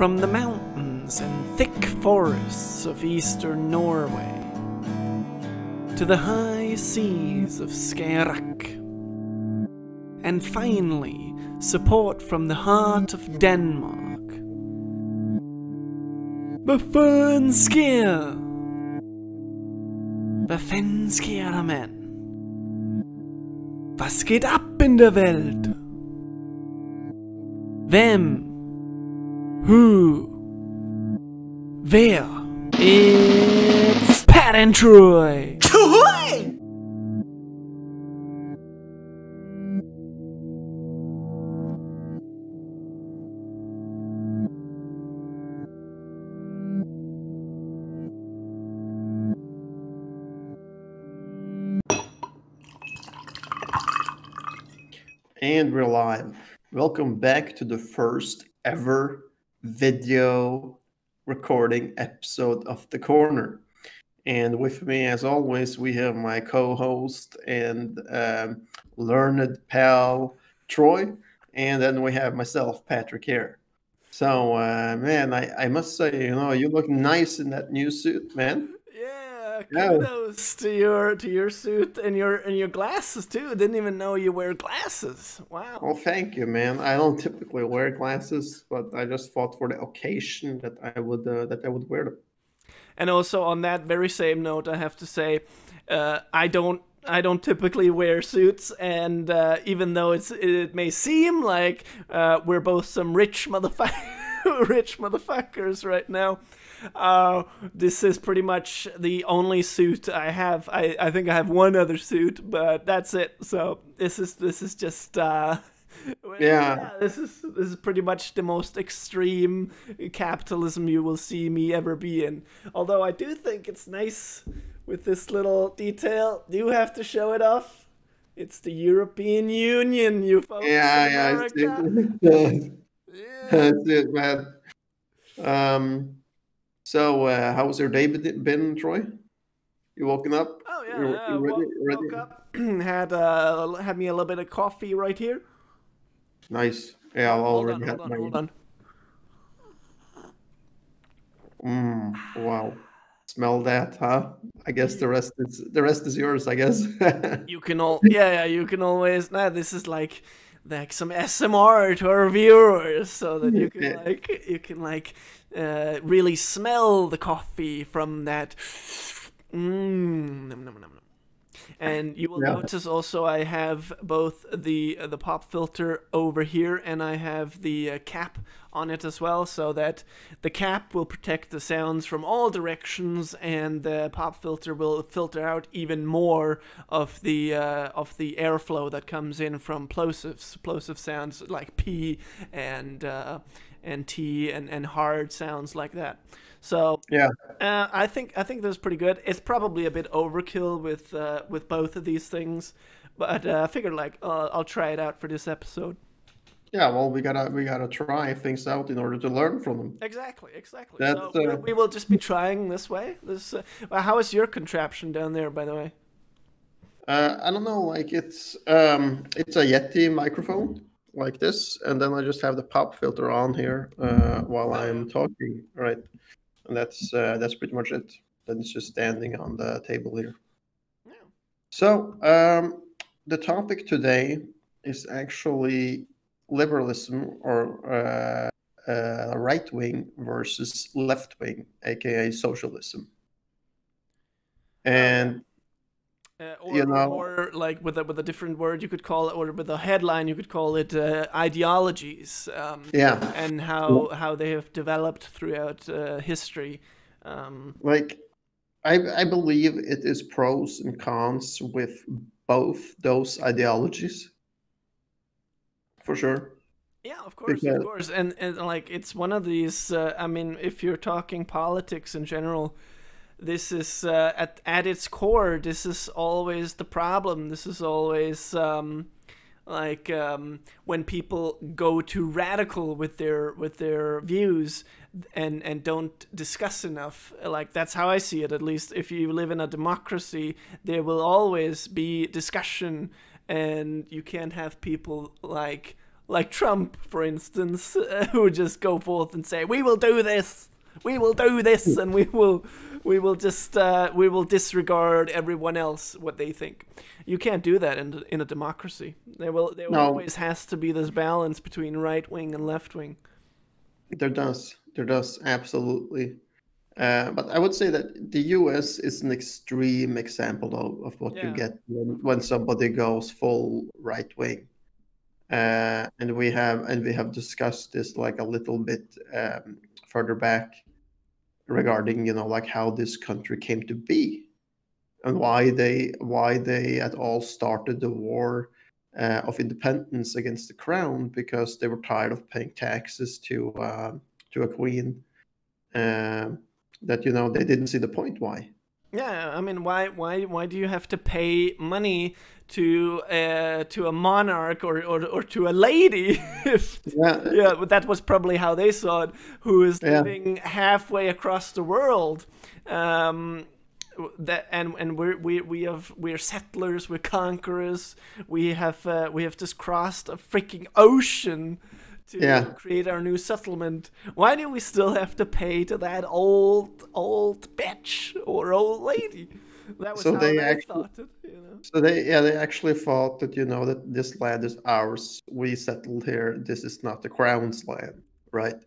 From the mountains and thick forests of eastern Norway to the high seas of Skagerrak, and finally support from the heart of Denmark. Vad sker män? Was geht ab in der Welt? Vem? Who? Wer? It's Pat and Troy! And we're live. Welcome back to the first ever video recording episode of The Corner. And with me, as always, we have my co-host and learned pal, Troy. And then we have myself, Patrick, here. So, man, I must say, you look nice in that new suit, man. Kudos to your suit and your glasses too. Didn't even know you wear glasses. Wow. Well, thank you, man. I don't typically wear glasses, but I just thought for the occasion that I would wear them. And also on that very same note, I have to say, I don't typically wear suits, and even though it may seem like we're both some rich motherfuckers right now. This is pretty much the only suit I have. I think I have one other suit, but that's it. So this is just this is pretty much the most extreme capitalism you will see me ever be in. Although I do think it's nice with this little detail. Do have to show it off. It's the European Union, you folks. Yeah, That's it, man. So, how's your day been, Troy? You woken up? Oh yeah, you ready? woke up. had me a little bit of coffee right here. Nice. Yeah, I'll already have my. Hold on. Wow. Smell that, huh? I guess the rest is yours, I guess. You can always. This is like some SMR to our viewers, so that you can really smell the coffee from that. Nom, nom, nom, nom. And you will notice also I have both the pop filter over here, and I have the cap on it as well, so that the cap will protect the sounds from all directions, and the pop filter will filter out even more of the airflow that comes in from plosive sounds like P and T and hard sounds like that. So I think that's pretty good. It's probably a bit overkill with both of these things, but I figured I'll try it out for this episode. Yeah, well, we gotta try things out in order to learn from them. Exactly. So we will just be trying this way. How is your contraption down there, by the way? I don't know. Like it's a Yeti microphone like this, and then I just have the pop filter on here while I'm talking, right? And that's pretty much it. Then it's just standing on the table here. Yeah. So the topic today is actually liberalism, or right wing versus left wing, aka socialism. And or like with a different word you could call it, or with a headline you could call it ideologies. And how they have developed throughout history. I believe it is pros and cons with both those ideologies. For sure. Yeah, of course. And like it's one of these. I mean, if you're talking politics in general, this is at its core. This is always the problem. This is always when people go too radical with their views and don't discuss enough. Like that's how I see it. At least if you live in a democracy, there will always be discussion, and you can't have people like like Trump, for instance, who would just go forth and say, "We will do this, and we will just we will disregard everyone else what they think." You can't do that in a democracy. There No, always has to be this balance between right wing and left wing. there does absolutely. But I would say that the U.S. is an extreme example of what you Yeah. get when somebody goes full right wing. And we have discussed this like a little bit further back regarding like how this country came to be and why they at all started the war of independence against the crown, because they were tired of paying taxes to a queen that they didn't see the point why. Yeah, I mean, why do you have to pay money to a monarch or to a lady? If, Yeah, yeah, but that was probably how they saw it. Who is yeah, living halfway across the world? That and we're settlers, we're conquerors. We have just crossed a freaking ocean to yeah. create our new settlement. Why do we still have to pay to that old bitch or old lady? That was So how they they actually, thought it. they actually thought that that this land is ours. We settled here. This is not the crown's land, right?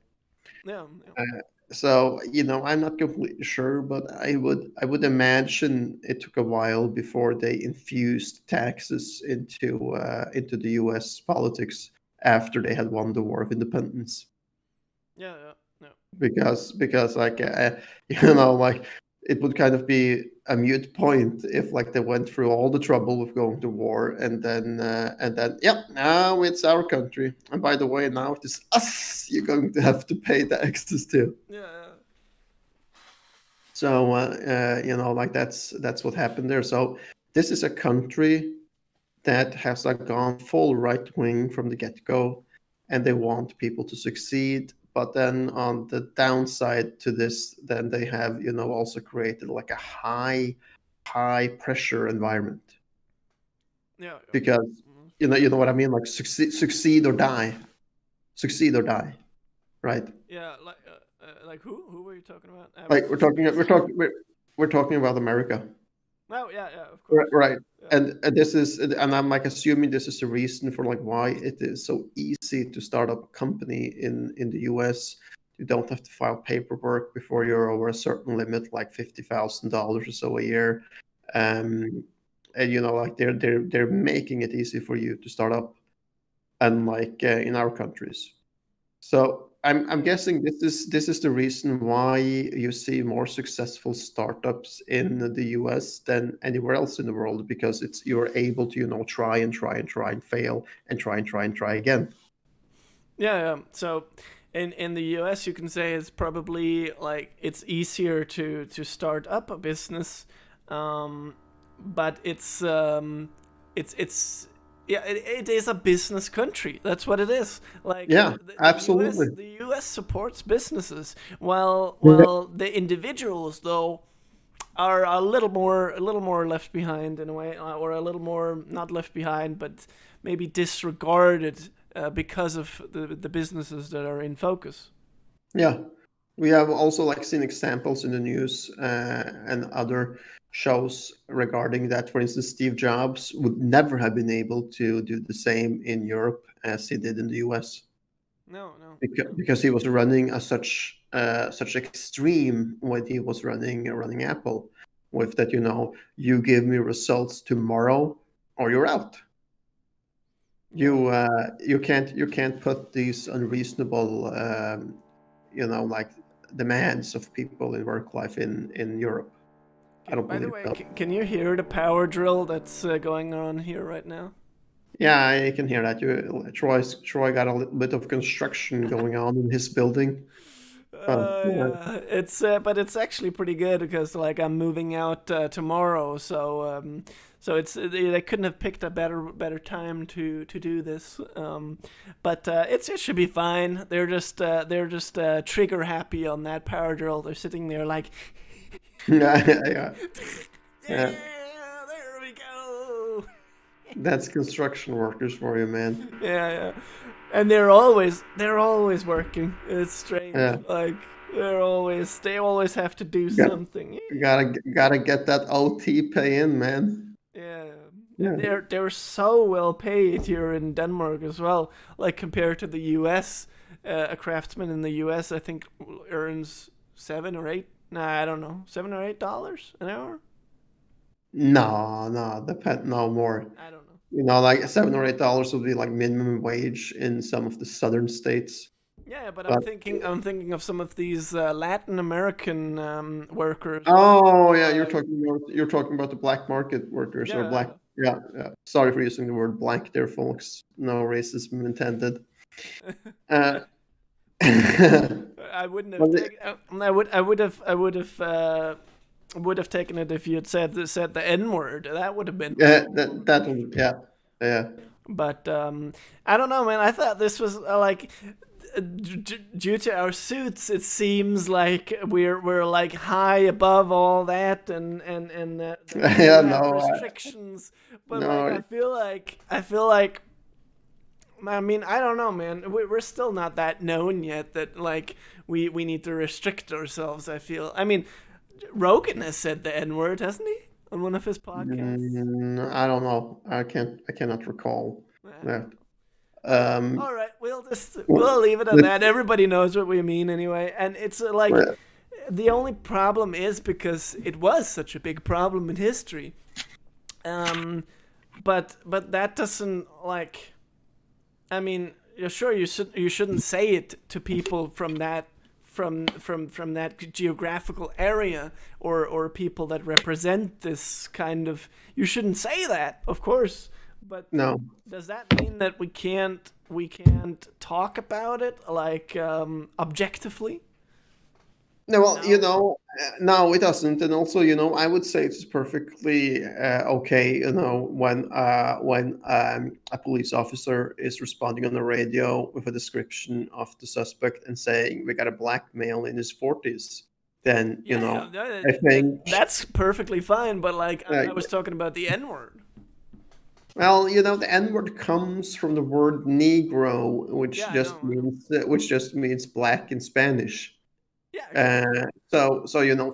Yeah, yeah. So I'm not completely sure, but I would imagine it took a while before they infused taxes into the U.S. politics after they had won the War of Independence. Yeah, yeah, yeah. Because like like it would kind of be a mute point if like they went through all the trouble of going to war and then yep, now it's our country, and by the way, now it is us you're going to have to pay taxes to. Yeah, yeah. So like that's what happened there. So this is a country that has like gone full right wing from the get go, and they want people to succeed. But then on the downside to this, then they have also created like a high pressure environment, Yeah, yeah. because Mhm. you know what I mean, like succeed or die, right? Yeah, like who were you talking about? I Like was just guessing. we're talking about America. Oh, yeah, yeah, of Right, course. right. Yeah. And this is, and I'm like assuming this is the reason for like why it is so easy to start up a company in the US. You don't have to file paperwork before you're over a certain limit, like $50,000 or so a year. And like they're making it easy for you to start up, unlike in our countries. So I'm guessing this is the reason why you see more successful startups in the US than anywhere else in the world, because you're able to try and try and try and fail and try and try and try again. Yeah, yeah. So in the US you can say it's probably like it's easier to start up a business. But it's yeah, it is a business country. That's what it is. Like Yeah, absolutely. The US supports businesses, while Yeah. the individuals though are a little more left behind in a way, or a little more not left behind, but maybe disregarded because of the businesses that are in focus. Yeah, we have also like seen examples in the news and other shows regarding that. For instance, Steve Jobs would never have been able to do the same in Europe as he did in the US, No, no, because he was running such extreme when he was running Apple, with that you give me results tomorrow or you're out. yeah, You can't put these unreasonable like demands of people in work life in Europe. I don't By the believe way, so. can you hear the power drill that's going on here right now? Yeah, I can hear that. Troy got a little bit of construction going on in his building. Yeah. Yeah, it's but it's actually pretty good because like I'm moving out tomorrow, so it's they couldn't have picked a better time to do this. But it should be fine. They're just trigger happy on that power drill. They're sitting there like, Yeah, yeah, yeah, yeah. there we go. That's construction workers for you, man. Yeah, yeah. and they're always working. It's strange. Yeah, Like they always have to do got, something. gotta get that OT pay in, man. Yeah, and Yeah. they're so well paid here in Denmark as well. Like compared to the U.S., a craftsman in the U.S. I think earns 7 or 8. Nah, I don't know, $7 or $8 an hour. No, no more. I don't know. Like $7 or $8 would be like minimum wage in some of the southern states. Yeah, but I'm But thinking I'm thinking of some of these Latin American workers. oh yeah, Like you're talking about the black market workers or black. yeah, Yeah, yeah. Sorry for using the word black there, folks. No racism intended. Uh, I wouldn't have but taken. I would have taken it if you had said the N word. That would have been yeah, cool. that one, yeah, yeah. But I don't know, man. I thought this was like due to our suits, it seems like we're like high above all that, and we do Yeah, have no, restrictions. But like, no, I feel like. I mean, I don't know, man. We're still not that known yet that like we need to restrict ourselves. I feel. I mean, Rogan has said the N word, hasn't he, on one of his podcasts? I don't know. I cannot recall I that. don't know. Um, All right, well, we'll leave it at let's- that. Everybody knows what we mean anyway, and it's like well, the only problem is because it was such a big problem in history. But that doesn't like. I mean, you're sure you shouldn't say it to people from that geographical area or people that represent this kind of. You shouldn't say that, of course. But no. does that mean that we can't talk about it like objectively? No, well, No. no, it doesn't. And also, I would say it's perfectly okay, when a police officer is responding on the radio with a description of the suspect and saying we got a black male in his 40s. Then, Yeah, I think, that's perfectly fine. But like, uh, I was talking about the N word. well, the N word comes from the word Negro, Yeah, I know, I know. which just means black in Spanish. Yeah, exactly. So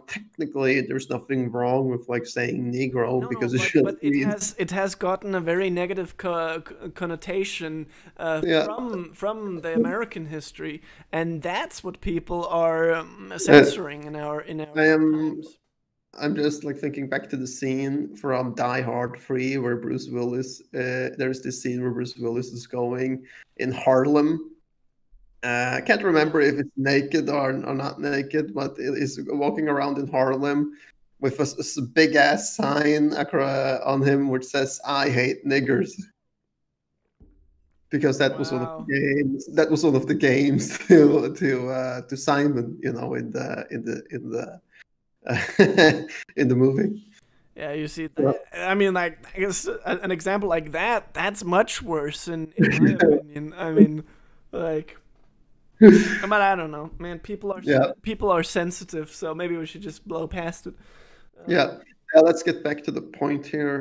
technically, there's nothing wrong with like saying Negro No, because it but just means it has gotten a very negative connotation yeah. from the American history, and that's what people are Uh, censoring in our I am times. I'm just like thinking back to the scene from Die Hard 3 where Bruce Willis. There's this scene where Bruce Willis is going in Harlem. I can't Yeah. remember if it's naked or not naked, but it is walking around in Harlem with a big ass sign on him which says "I hate niggers," because that was one of the Wow. games. That was one of the games to Simon, in the movie. Yeah, you see Yeah. that. I mean, like, I guess an example like that. That's much worse, in my opinion. I mean, like, but I don't know, man. Yeah, People are sensitive, so maybe we should just blow past it. yeah. Let's get back to the point here,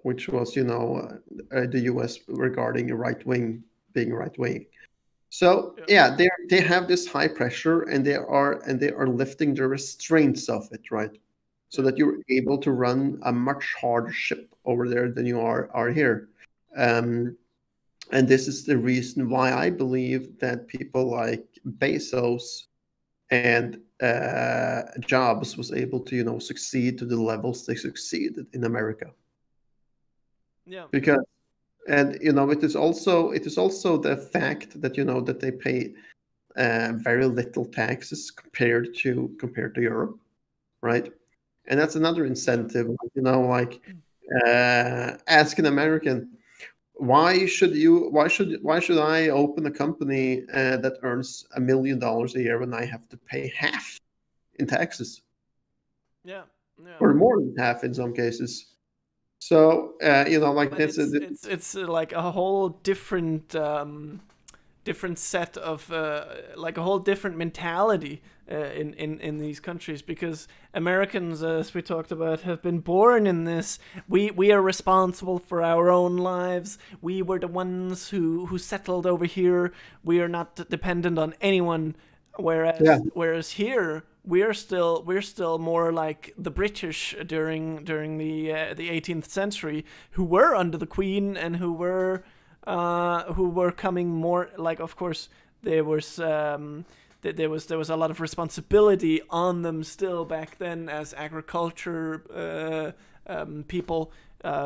which was, the U.S. regarding being right wing. So Yeah. yeah, they have this high pressure, and they are lifting the restraints of it, right? So Yeah. that you're able to run a much harder ship over there than you are here. Um, and this is the reason why I believe that people like Bezos and Jobs was able to succeed to the levels they succeeded in America, Yeah. because and it is also the fact that that they pay very little taxes compared to Europe, right? And that's another Yeah. incentive, like ask an American, why should I open a company that earns $1 million a year when I have to pay half in taxes, Yeah. Yeah. or more than half in some cases? So like But that's it's like a whole different different set of like a whole different mentality in these countries, because Americans, as we talked about, have been born in this. We are responsible for our own lives. We were the ones who settled over here. We are not dependent on anyone. Whereas here we're still more like the British during the 18th century, who were under the Queen and who were coming more like, of course there was there was a lot of responsibility on them still back then as agriculture people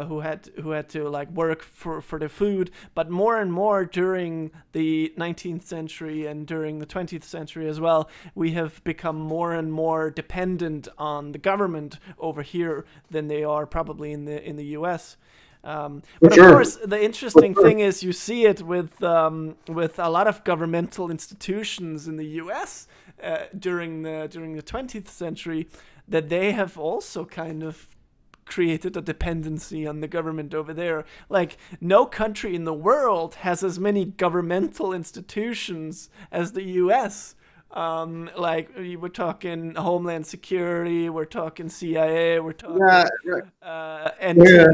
who had to like work for the food, but more and more during the 19th century and during the 20th century as well, we have become more and more dependent on the government over here than they are probably in the US. But of course, the interesting thing is you see it with a lot of governmental institutions in the U.S. During the 20th century, that they have also kind of created a dependency on the government over there. Like, no country in the world has as many governmental institutions as the U.S. Like, we're talking Homeland Security, we're talking CIA, we're talking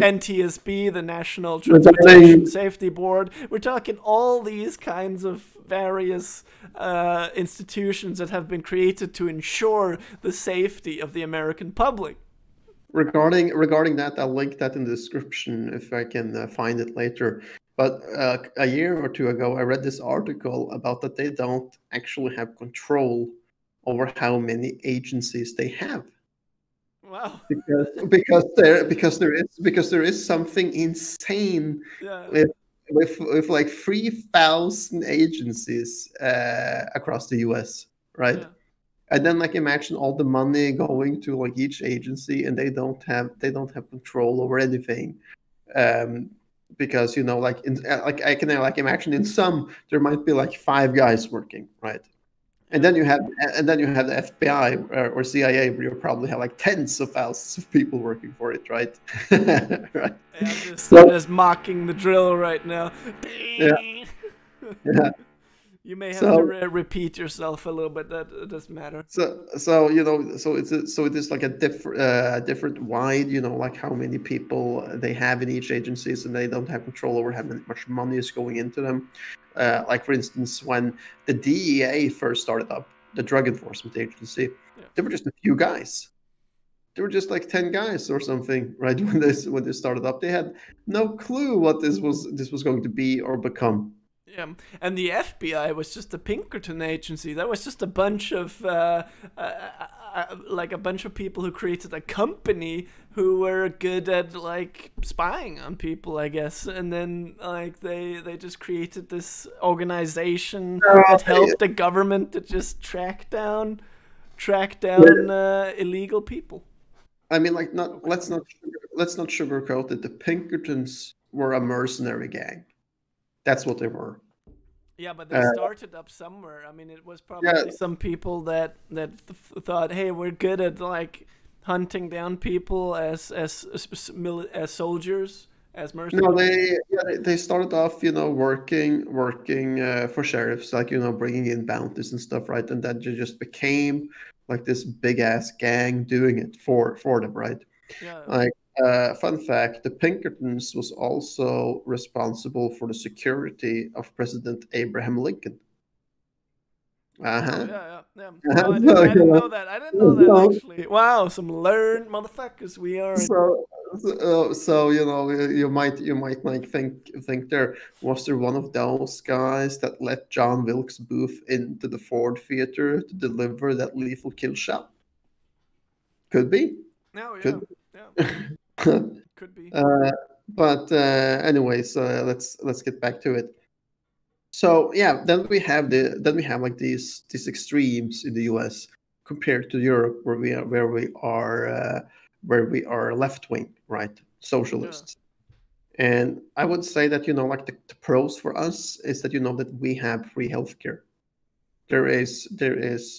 NTSB, the National Transportation Safety Board. We're talking all these kinds of various institutions that have been created to ensure the safety of the American public. Regarding that, I'll link that in the description if I can find it later. But a year or two ago, I read this article about that they don't actually have control over how many agencies they have. Wow! Because there is something insane with like 3,000 agencies across the U.S. Right? Yeah. And then like imagine all the money going to like each agency, and they don't have control over anything. Because like I can like imagine in some there might be like 5 guys working, right? And then you have the FBI or CIA, where you probably have like tens of thousands of people working for it, right? Right. Yeah, I'm just mocking the drill right now. Yeah. Yeah. You may have to repeat yourself a little bit. That doesn't matter. So it is like a different wide, like how many people they have in each agencies, and they don't have control over how much money is going into them. Like for instance, when the DEA first started up, the Drug Enforcement Agency, there were just a few guys. There were just like 10 guys or something, right? When they started up, they had no clue what this was going to be or become. Yeah, and the FBI was just a Pinkerton agency. That was just a bunch of like a bunch of people who created a company who were good at like spying on people, I guess. And then like they just created this organization that helped the government to just track down illegal people. I mean, like, let's not sugarcoat it. The Pinkertons were a mercenary gang. That's what they were. Yeah, but they started up somewhere. I mean, it was probably some people that thought, "Hey, we're good at like hunting down people as soldiers, as mercenaries." No, they started off, working for sheriffs, like bringing in bounties and stuff, right? And then they just became like this big ass gang doing it for them, right? Yeah. Like. Fun fact, the Pinkertons was also responsible for the security of President Abraham Lincoln. Uh-huh. Yeah. No, I didn't know that. I didn't know that, actually. Wow, some learned motherfuckers we are. So you might like think there was there one of those guys that let John Wilkes Booth into the Ford Theater to deliver that lethal kill shot? Could be. No, yeah. Could be. Yeah. Could be. But anyways, let's get back to it. So yeah, then we have like these extremes in the U.S. compared to Europe, where we are left wing, right, socialists. Yeah. And I would say that like the pros for us is that that we have free healthcare. There is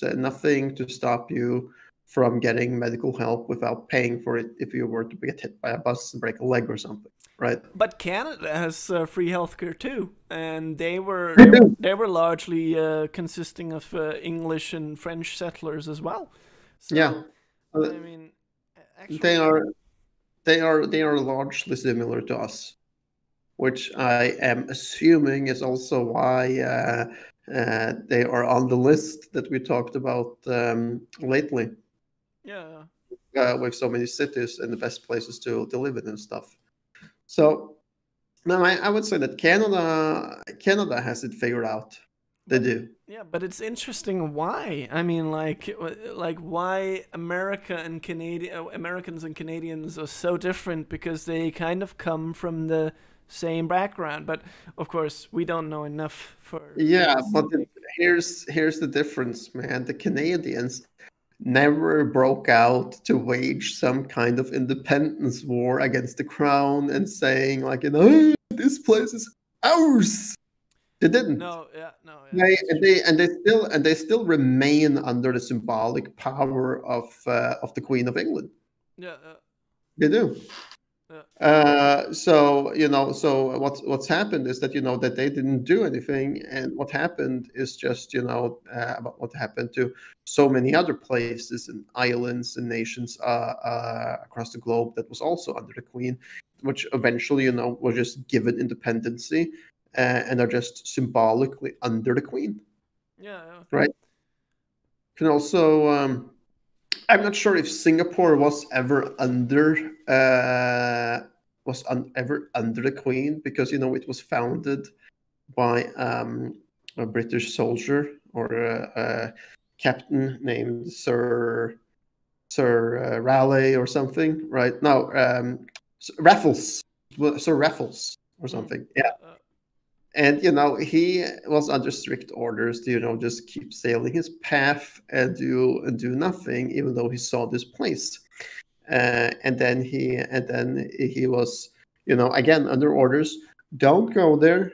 nothing to stop you from getting medical help without paying for it if you were to get hit by a bus and break a leg or something, right? But Canada has free healthcare too, and they were They they were, do. they were largely consisting of English and French settlers as well. Yeah, So Uh, I mean, they actually, are they are largely similar to us, which I am assuming is also why they are on the list that we talked about lately, yeah. with so many cities and the best places to live in and stuff. So no, I would say that Canada has it figured out. They But do. yeah, but it's interesting why. I mean, like why Americans and Canadians are so different because they kind of come from the same background. But of course, we don't know enough for Yeah, this. but here's the difference, man. The Canadians never broke out to wage some kind of independence war against the crown and saying like, "Hey, this place is ours." They didn't. No, yeah, no, yeah, They that's and true. they still remain under the symbolic power of the Queen of England. Yeah, They do. yeah, So so what's happened is that that they didn't do anything, and what happened is just about what happened to so many other places and islands and nations across the globe that was also under the Queen, which eventually were just given independency and are just symbolically under the Queen, yeah, yeah. right? Can also I'm not sure if Singapore was ever ever under the Queen, because it was founded by a British soldier or a captain named Sir Raleigh or something, right? No, Raffles, Sir Raffles or Mm, something. Yeah, and he was under strict orders to just keep sailing his path and do nothing, even though he saw this place. And then he was again under orders. Don't go there.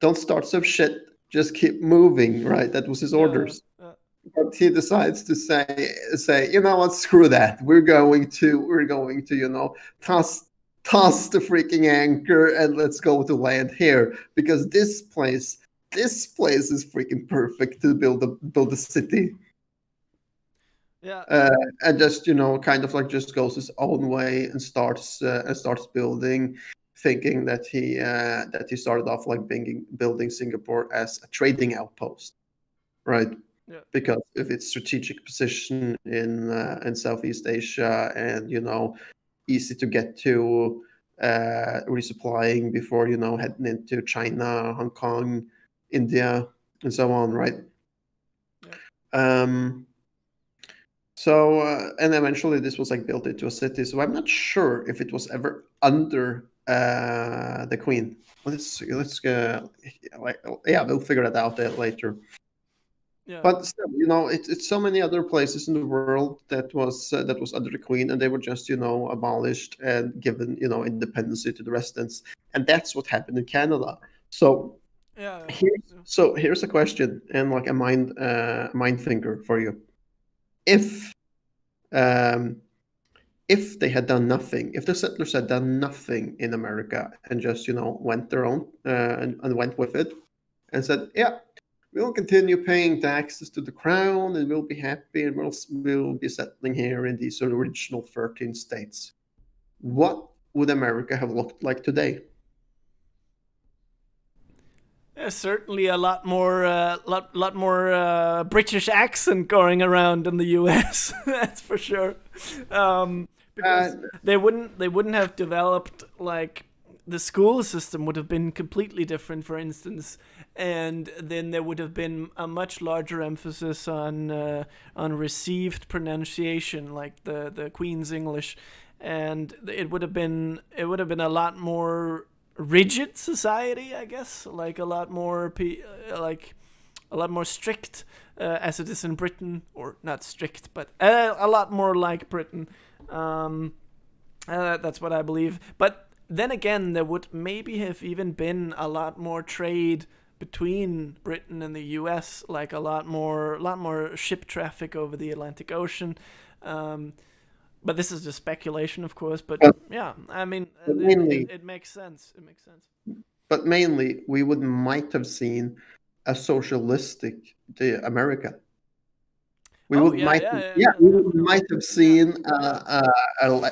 Don't start some shit. Just keep moving. Right. That was his yeah, orders. But he decides to say, what, screw that. We're going to toss the freaking anchor and let's go to land here, because this place is freaking perfect to build a city. yeah, uh, and just kind of like just goes his own way and starts building, thinking that he started off like building Singapore as a trading outpost, right? yeah, Because of its strategic position in Southeast Asia, and easy to get to, resupplying before heading into China, Hong Kong, India, and so on, right? yeah. Um, so and eventually this was like built into a city. So I'm not sure if it was ever under the Queen. Let's yeah, we'll figure that out later. Yeah. But still, it's so many other places in the world that was under the Queen, and they were just abolished and given independence to the residents, and that's what happened in Canada. So Yeah, here's yeah. so here's a question and like a mind thinker for you. If um, if they had done nothing, if the settlers had done nothing in America and just went their own and went with it and said, yeah, we'll continue paying taxes to the crown and we'll be happy and we'll be settling here in these original 13 states, what would America have looked like today? Yeah, certainly a lot more British accent going around in the U.S. That's for sure. Uh, Because they wouldn't have developed, like, the school system would have been completely different, for instance, and then there would have been a much larger emphasis on received pronunciation, like the Queen's English, and it would have been a lot more rigid society, I guess, like like a lot more strict, as it is in Britain, or not strict, but a lot more like Britain. Um, that's what I believe. But then again, there would maybe have even been a lot more trade between Britain and the U.S., like a lot more ship traffic over the Atlantic Ocean. But this is just speculation, of course. But yeah, I mean, it makes sense. It makes sense. But mainly, we might have seen a socialistic America. We might have seen a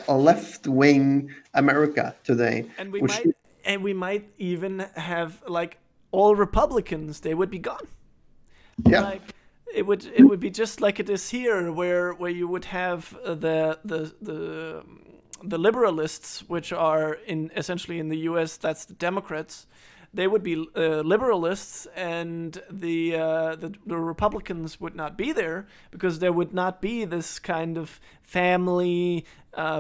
left-wing America today, and we might even have like all Republicans. They would be gone. Yeah. Like, it would be just like it is here, where you would have the liberalists, which are essentially in the U.S. that's the Democrats. They would be liberalists, and the Republicans would not be there, because there would not be this kind of family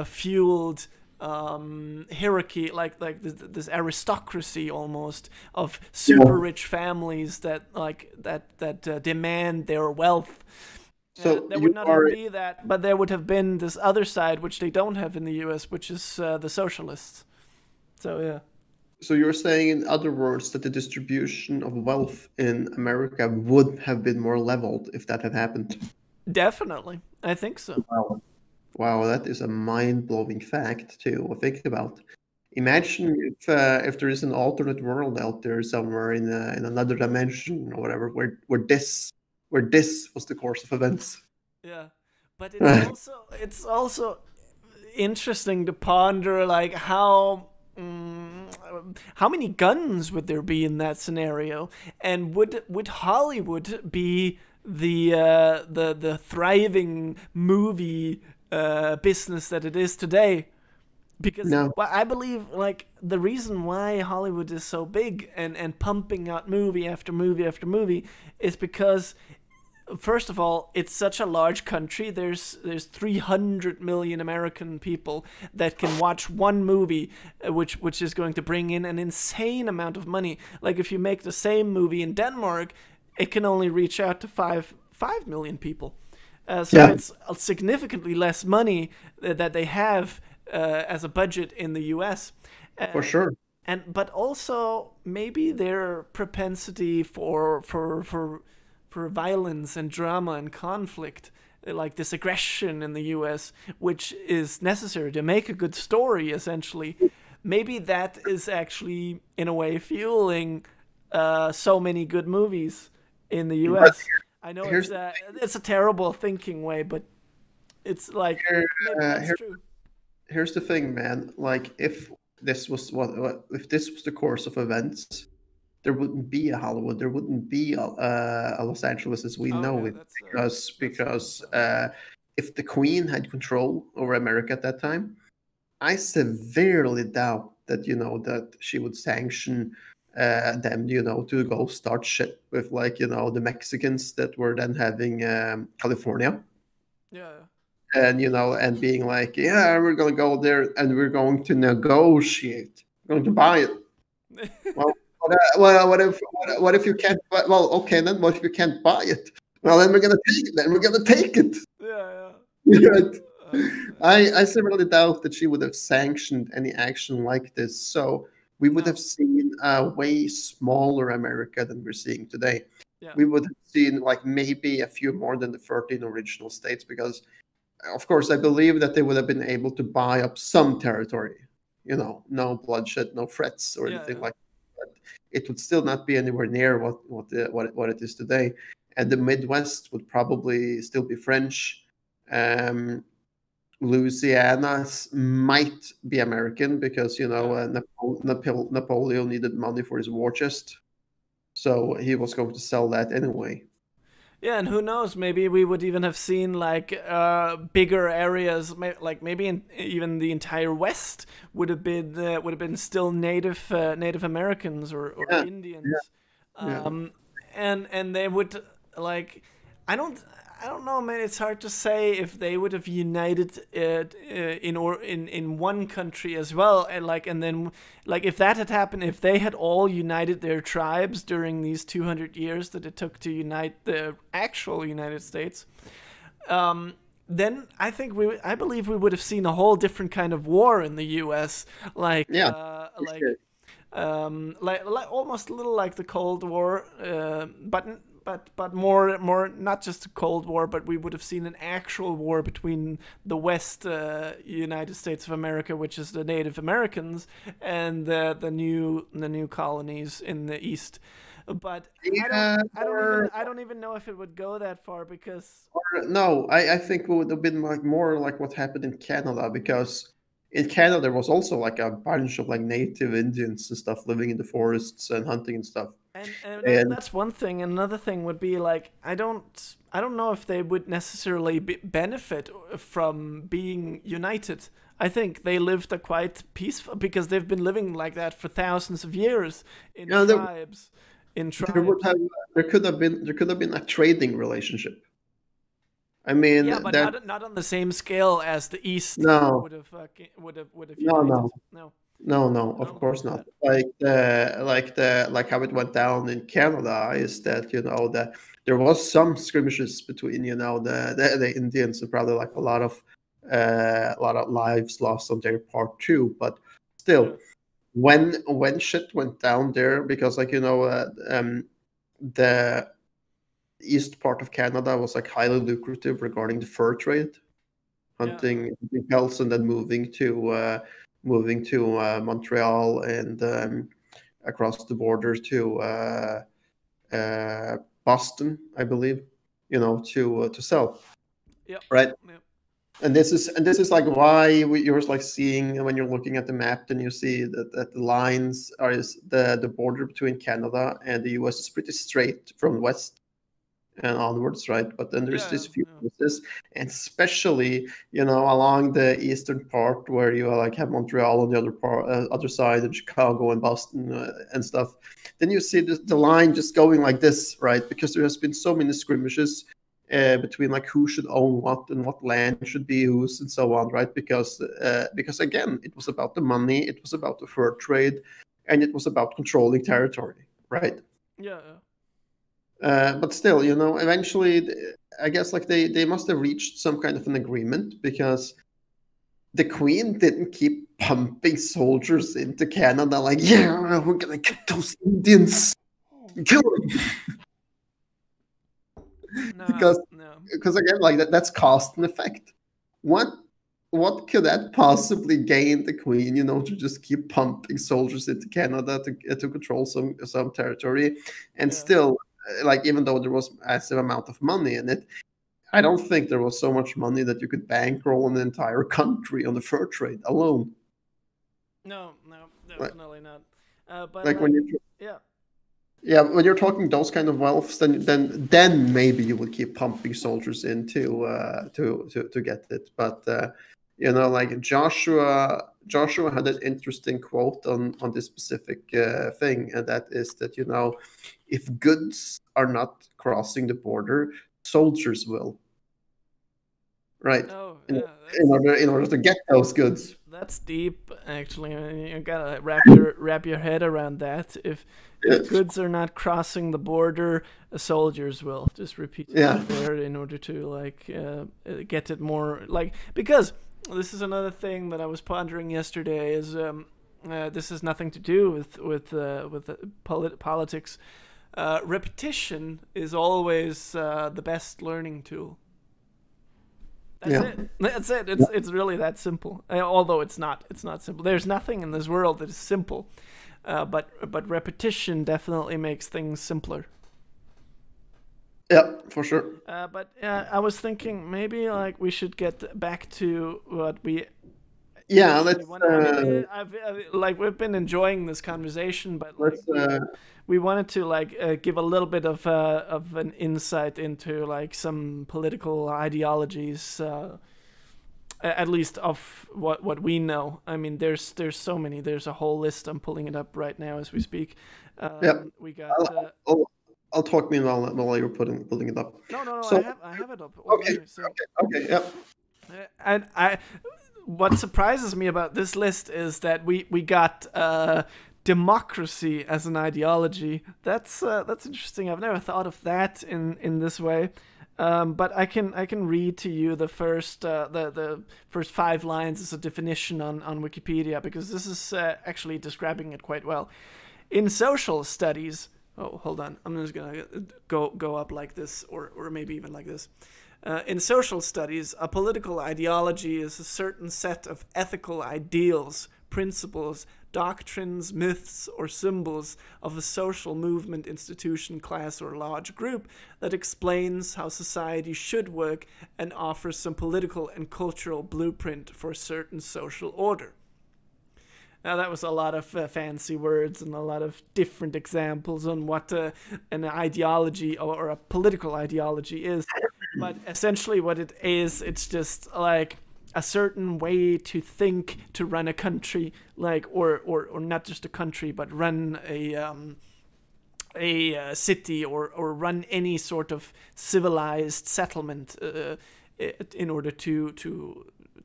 fueled hierarchy, like this aristocracy almost of super rich families that demand their wealth. So there would not be that, but there would have been this other side, which they don't have in the U.S., which is the socialists. So yeah. So you're saying, in other words, that the distribution of wealth in America would have been more leveled if that had happened? Definitely, I think so. Wow, that is a mind-blowing fact to think about. Imagine if there is an alternate world out there somewhere in another dimension or whatever, where this was the course of events. Yeah, but it's also interesting to ponder, like how many guns would there be in that scenario, and would Hollywood be the thriving movie business that it is today? Because I believe, like, the reason why Hollywood is so big and pumping out movie after movie after movie is because, first of all, it's such a large country. There's 300 million American people that can watch one movie, which is going to bring in an insane amount of money. Like, if you make the same movie in Denmark, it can only reach out to 5 million people. It's significantly less money that they have as a budget in the U.S. For sure. But also maybe their propensity for violence and drama and conflict, like this aggression in the U.S., which is necessary to make a good story, essentially. Maybe that is actually, in a way, fueling so many good movies in the U.S. I know it's a terrible thinking way, but it's like, maybe that's true. Here's the thing, man. Like, if this was the course of events, there wouldn't be a Hollywood. There wouldn't be a Los Angeles as we know it, because if the Queen had control over America at that time, I severely doubt that that she would sanction them to go start shit with, like, the Mexicans that were then having California. Yeah. And and being like, yeah, we're gonna go there and we're going to negotiate, we're going to buy it. Well, what if you can't? Well, okay, then what if you can't buy it? Well, then we're gonna take it. Yeah. I severely doubt that she would have sanctioned any action like this. So we would have seen a way smaller America than we're seeing today. Yeah. We would have seen, like, maybe a few more than the 13 original states, because, of course, I believe that they would have been able to buy up some territory. No bloodshed, no threats or anything like that. But it would still not be anywhere near what it is today. And the Midwest would probably still be French. Louisiana might be American, because Napoleon needed money for his war chest, so he was going to sell that anyway. Yeah, and who knows? Maybe we would even have seen, like, bigger areas, like maybe even the entire West would have been still Native Americans or Indians. And they would, like, I don't know, man. It's hard to say if they would have united in one country as well, and then if that had happened, if they had all united their tribes during these 200 years that it took to unite the actual United States, then I believe we would have seen a whole different kind of war in the U.S. like almost a little like the Cold War, but more not just a Cold War, but we would have seen an actual war between the West, United States of America, which is the Native Americans, and the new colonies in the East. But Yeah, I don't even know if it would go that far because no, I think it would have been like more like what happened in Canada, because in Canada there was also like a bunch of like native Indians and stuff living in the forests and hunting and stuff. and And that's one thing. Another thing would be like I don't know if they would necessarily benefit from being united. I think they lived a quite peaceful because they've been living like that for thousands of years in yeah, tribes. In there would tribes. have there could have been a trading relationship. I Yeah, mean but that not on the same scale as the East no would have no united. no No, no, I of don't course believe not. that. Like how it went down in Canada is that that there was some skirmishes between the Indians, and probably like a lot of lives lost on their part too. But Yeah, still, when shit went down there, because the east part of Canada was like highly lucrative regarding the fur trade, yeah, hunting pelts, and then moving to Montreal, and across the border to Boston, I believe, to sell, yeah, right? yeah, And this is like why you're like seeing when you're looking at the map, then you see that the lines are is the border between Canada and the US is pretty straight from west and onwards, right? But then there's yeah, this few yeah, places, and especially along the eastern part where you like have Montreal on the other side, and Chicago and Boston and stuff. Then you see the line just going like this, right? Because there has been so many skirmishes between like who should own what and what land should be whose and so on, right? Because again, it was about the money, it was about the fur trade, and it was about controlling territory, right? yeah, But still, eventually, I guess like they must have reached some kind of an agreement, because the Queen didn't keep pumping soldiers into Canada like, yeah, we're gonna get those Indians, kill them, no, because no, again, like that's cost and effect. What what could that possibly gain the Queen, to just keep pumping soldiers into Canada to control some territory, and yeah. still, like even though there was massive amount of money in it, I don't think there was so much money that you could bankroll an entire country on the fur trade alone. No, no, Like, definitely not. But like when like, you yeah, yeah, when you're talking those kind of wealths, then maybe you would keep pumping soldiers in to get it. But like Joshua had an interesting quote on this specific thing, and that is that if goods are not crossing the border, soldiers will, right? oh In, yeah, in order to get those goods. that's deep. Actually, I mean, you gotta wrap your head around that. If Yes. goods are not crossing the border, soldiers will. Just repeat Yeah. that there in order to like get it more like because this is another thing that I was pondering yesterday. Is this has nothing to do with politics. Repetition is always the best learning tool. That's Yeah. it. That's it. It's really that simple. Although it's not. It's not simple. There's nothing in this world that is simple. But repetition definitely makes things simpler. Yeah, for sure. But I was thinking maybe like we should get back to what we Yeah, initially wanted. I mean, like we've been enjoying this conversation, but like let's we wanted to like give a little bit of an insight into like some political ideologies. At least of what we know. I mean, there's so many. There's a whole list. I'm pulling it up right now as we speak. yeah. We got I'll talk meanwhile while you're building it up. no. So I have it up okay, already. So okay, yeah, and what surprises me about this list is that we got democracy as an ideology. That's interesting. I've never thought of that in this way. But I can read to you the first 5 lines as a definition on Wikipedia, because this is actually describing it quite well. In social studies, oh, hold on, I'm just gonna go up like this, or maybe even like this. In social studies, a political ideology is a certain set of ethical ideals, principles, doctrines, myths, or symbols of a social movement, institution, class, or large group that explains how society should work and offers some political and cultural blueprint for a certain social order. Now, that was a lot of fancy words and a lot of different examples on what an ideology or a political ideology is. But essentially what it is, it's just like a certain way to think, to run a country, like, or not just a country, but run a city, or run any sort of civilized settlement in order to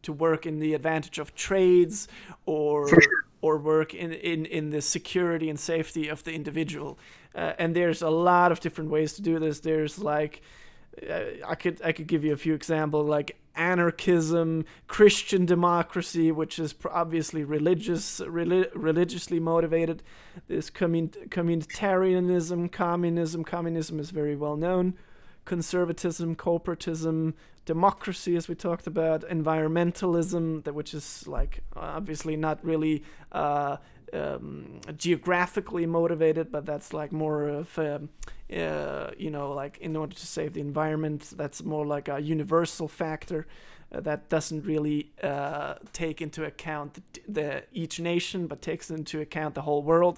work in the advantage of trades, or work in the security and safety of the individual. And there's a lot of different ways to do this. There's like I could give you a few examples, like anarchism, Christian democracy, which is obviously religiously motivated. There's communitarianism, communism. Communism is very well known. Conservatism, corporatism, democracy, as we talked about, environmentalism, which is like obviously not really geographically motivated, but that's like more of like in order to save the environment, that's more like a universal factor that doesn't really take into account each nation, but takes into account the whole world.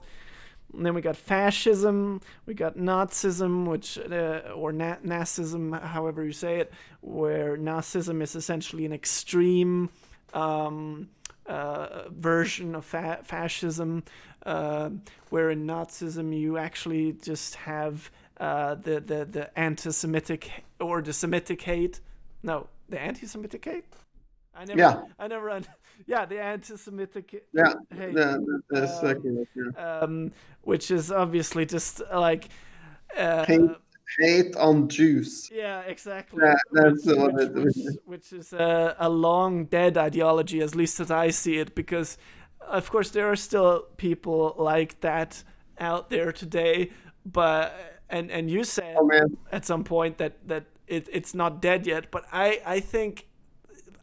And then we got fascism, we got Nazism, which or Nazism, however you say it, where Nazism is essentially an extreme version of fascism, where in Nazism you actually just have the anti-Semitic or the Semitic hate. No, the anti-Semitic hate. The anti-Semitic hate. Which is obviously just like hate on Jews. Yeah, exactly. Yeah, which is a long dead ideology, at least as I see it, because of course there are still people like that out there today, but and you said at some point that it's not dead yet, but I think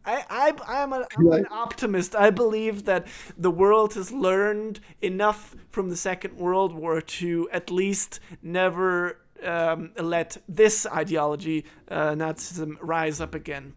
I'm an optimist. I believe that the world has learned enough from the Second World War to at least never let this ideology, Nazism, rise up again.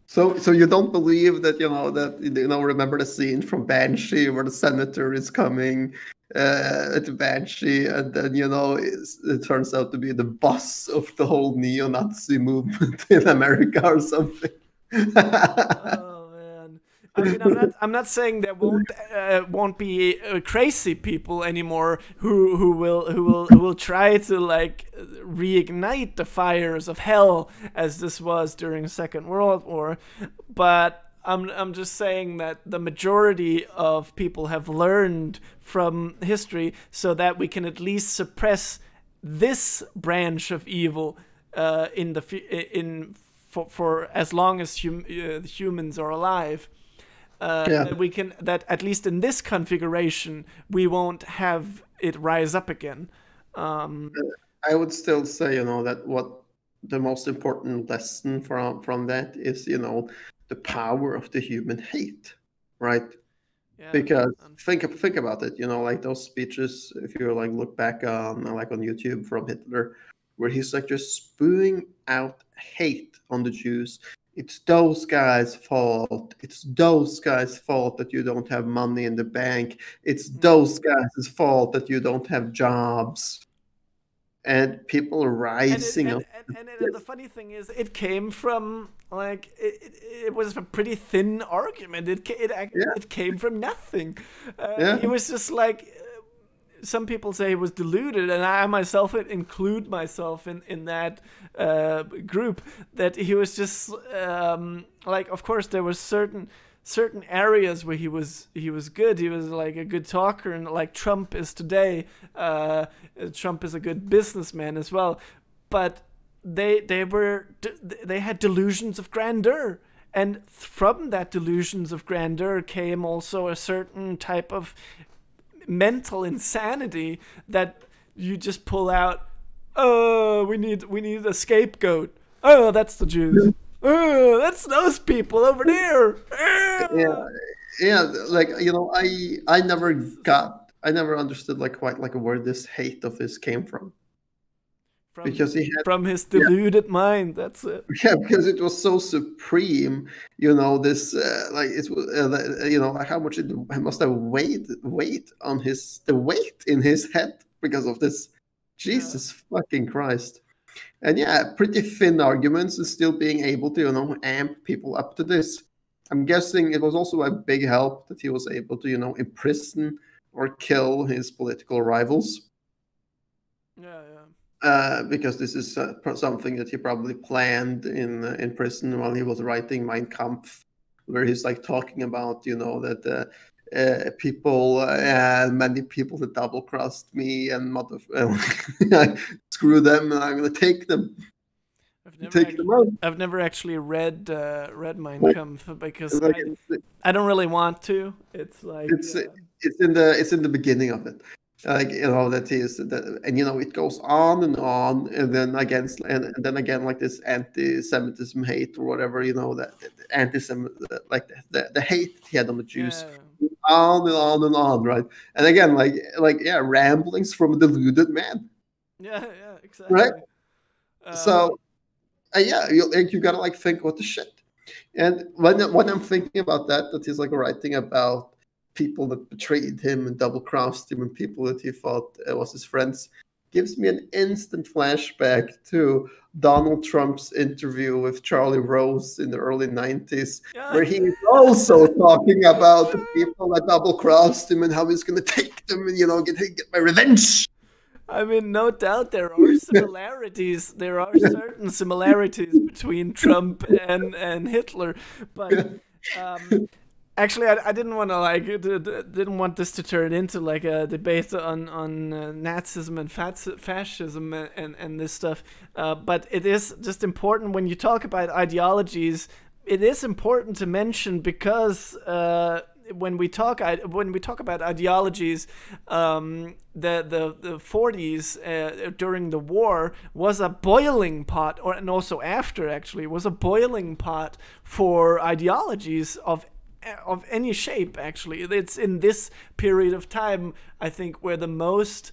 So you don't believe that remember the scene from Banshee where the senator is coming to Banshee, and then it turns out to be the boss of the whole neo-Nazi movement in America or something. Oh man! I mean, I'm not saying there won't be crazy people anymore who will try to like reignite the fires of hell as this was during the Second World War, but I'm just saying that the majority of people have learned from history so that we can at least suppress this branch of evil for as long as humans are alive. That at least in this configuration we won't have it rise up again. I would still say that what the most important lesson from that is the power of the human hate, right? Yeah, because think about it, like those speeches, if you like look back on YouTube from Hitler, where he's like just spewing out hate on the Jews. It's those guys' fault. It's those guys' fault that you don't have money in the bank. It's those guys' fault that you don't have jobs. And people are rising up. And the funny thing is, it came from like it was a pretty thin argument. It came from nothing. It was just like. Some people say he was deluded, and I myself include myself in that group. That he was just like, of course, there was certain areas where he was good. He was like a good talker, and like Trump is today. Trump is a good businessman as well, but they had delusions of grandeur, and from that delusions of grandeur came also a certain type of mental insanity that you just pull out. Oh, we need a scapegoat. Oh, that's the Jews. Oh, that's those people over there. Yeah, like I never understood like quite like where this hate of his came from, because he had from his deluded mind. That's it. yeah, because it was so supreme, this like it was like how much it must have weight on the weight in his head because of this. Jesus fucking Christ. And yeah, pretty thin arguments and still being able to amp people up to this. I'm guessing it was also a big help that he was able to imprison or kill his political rivals. Because this is something that he probably planned in prison while he was writing Mein Kampf, where he's like talking about that many people that double crossed me and screw them, and I'm gonna take them. I've never actually read Mein Kampf because I don't really want to. It's like it's in the beginning of it. Like that is that, and it goes on, and then again like this anti-Semitism hate or whatever, that like the hate he had on the Jews, on and on and on, right? And again like ramblings from a deluded man. Yeah, exactly. Right. So you gotta like think what the shit. And when I'm thinking about that he's like writing about people that betrayed him and double-crossed him and people that he thought was his friends, gives me an instant flashback to Donald Trump's interview with Charlie Rose in the early 90s, where he's also talking about the people that double-crossed him and how he's going to take them and, get my revenge. I mean, no doubt there are similarities. There are certain similarities between Trump and Hitler, but actually, I didn't want to didn't want this to turn into like a debate on Nazism and fascism and this stuff. But it is just important when you talk about ideologies. It is important to mention because when we talk about ideologies, the 40s during the war was a boiling pot, and also after actually was a boiling pot for ideologies of any shape. Actually, it's in this period of time I think where the most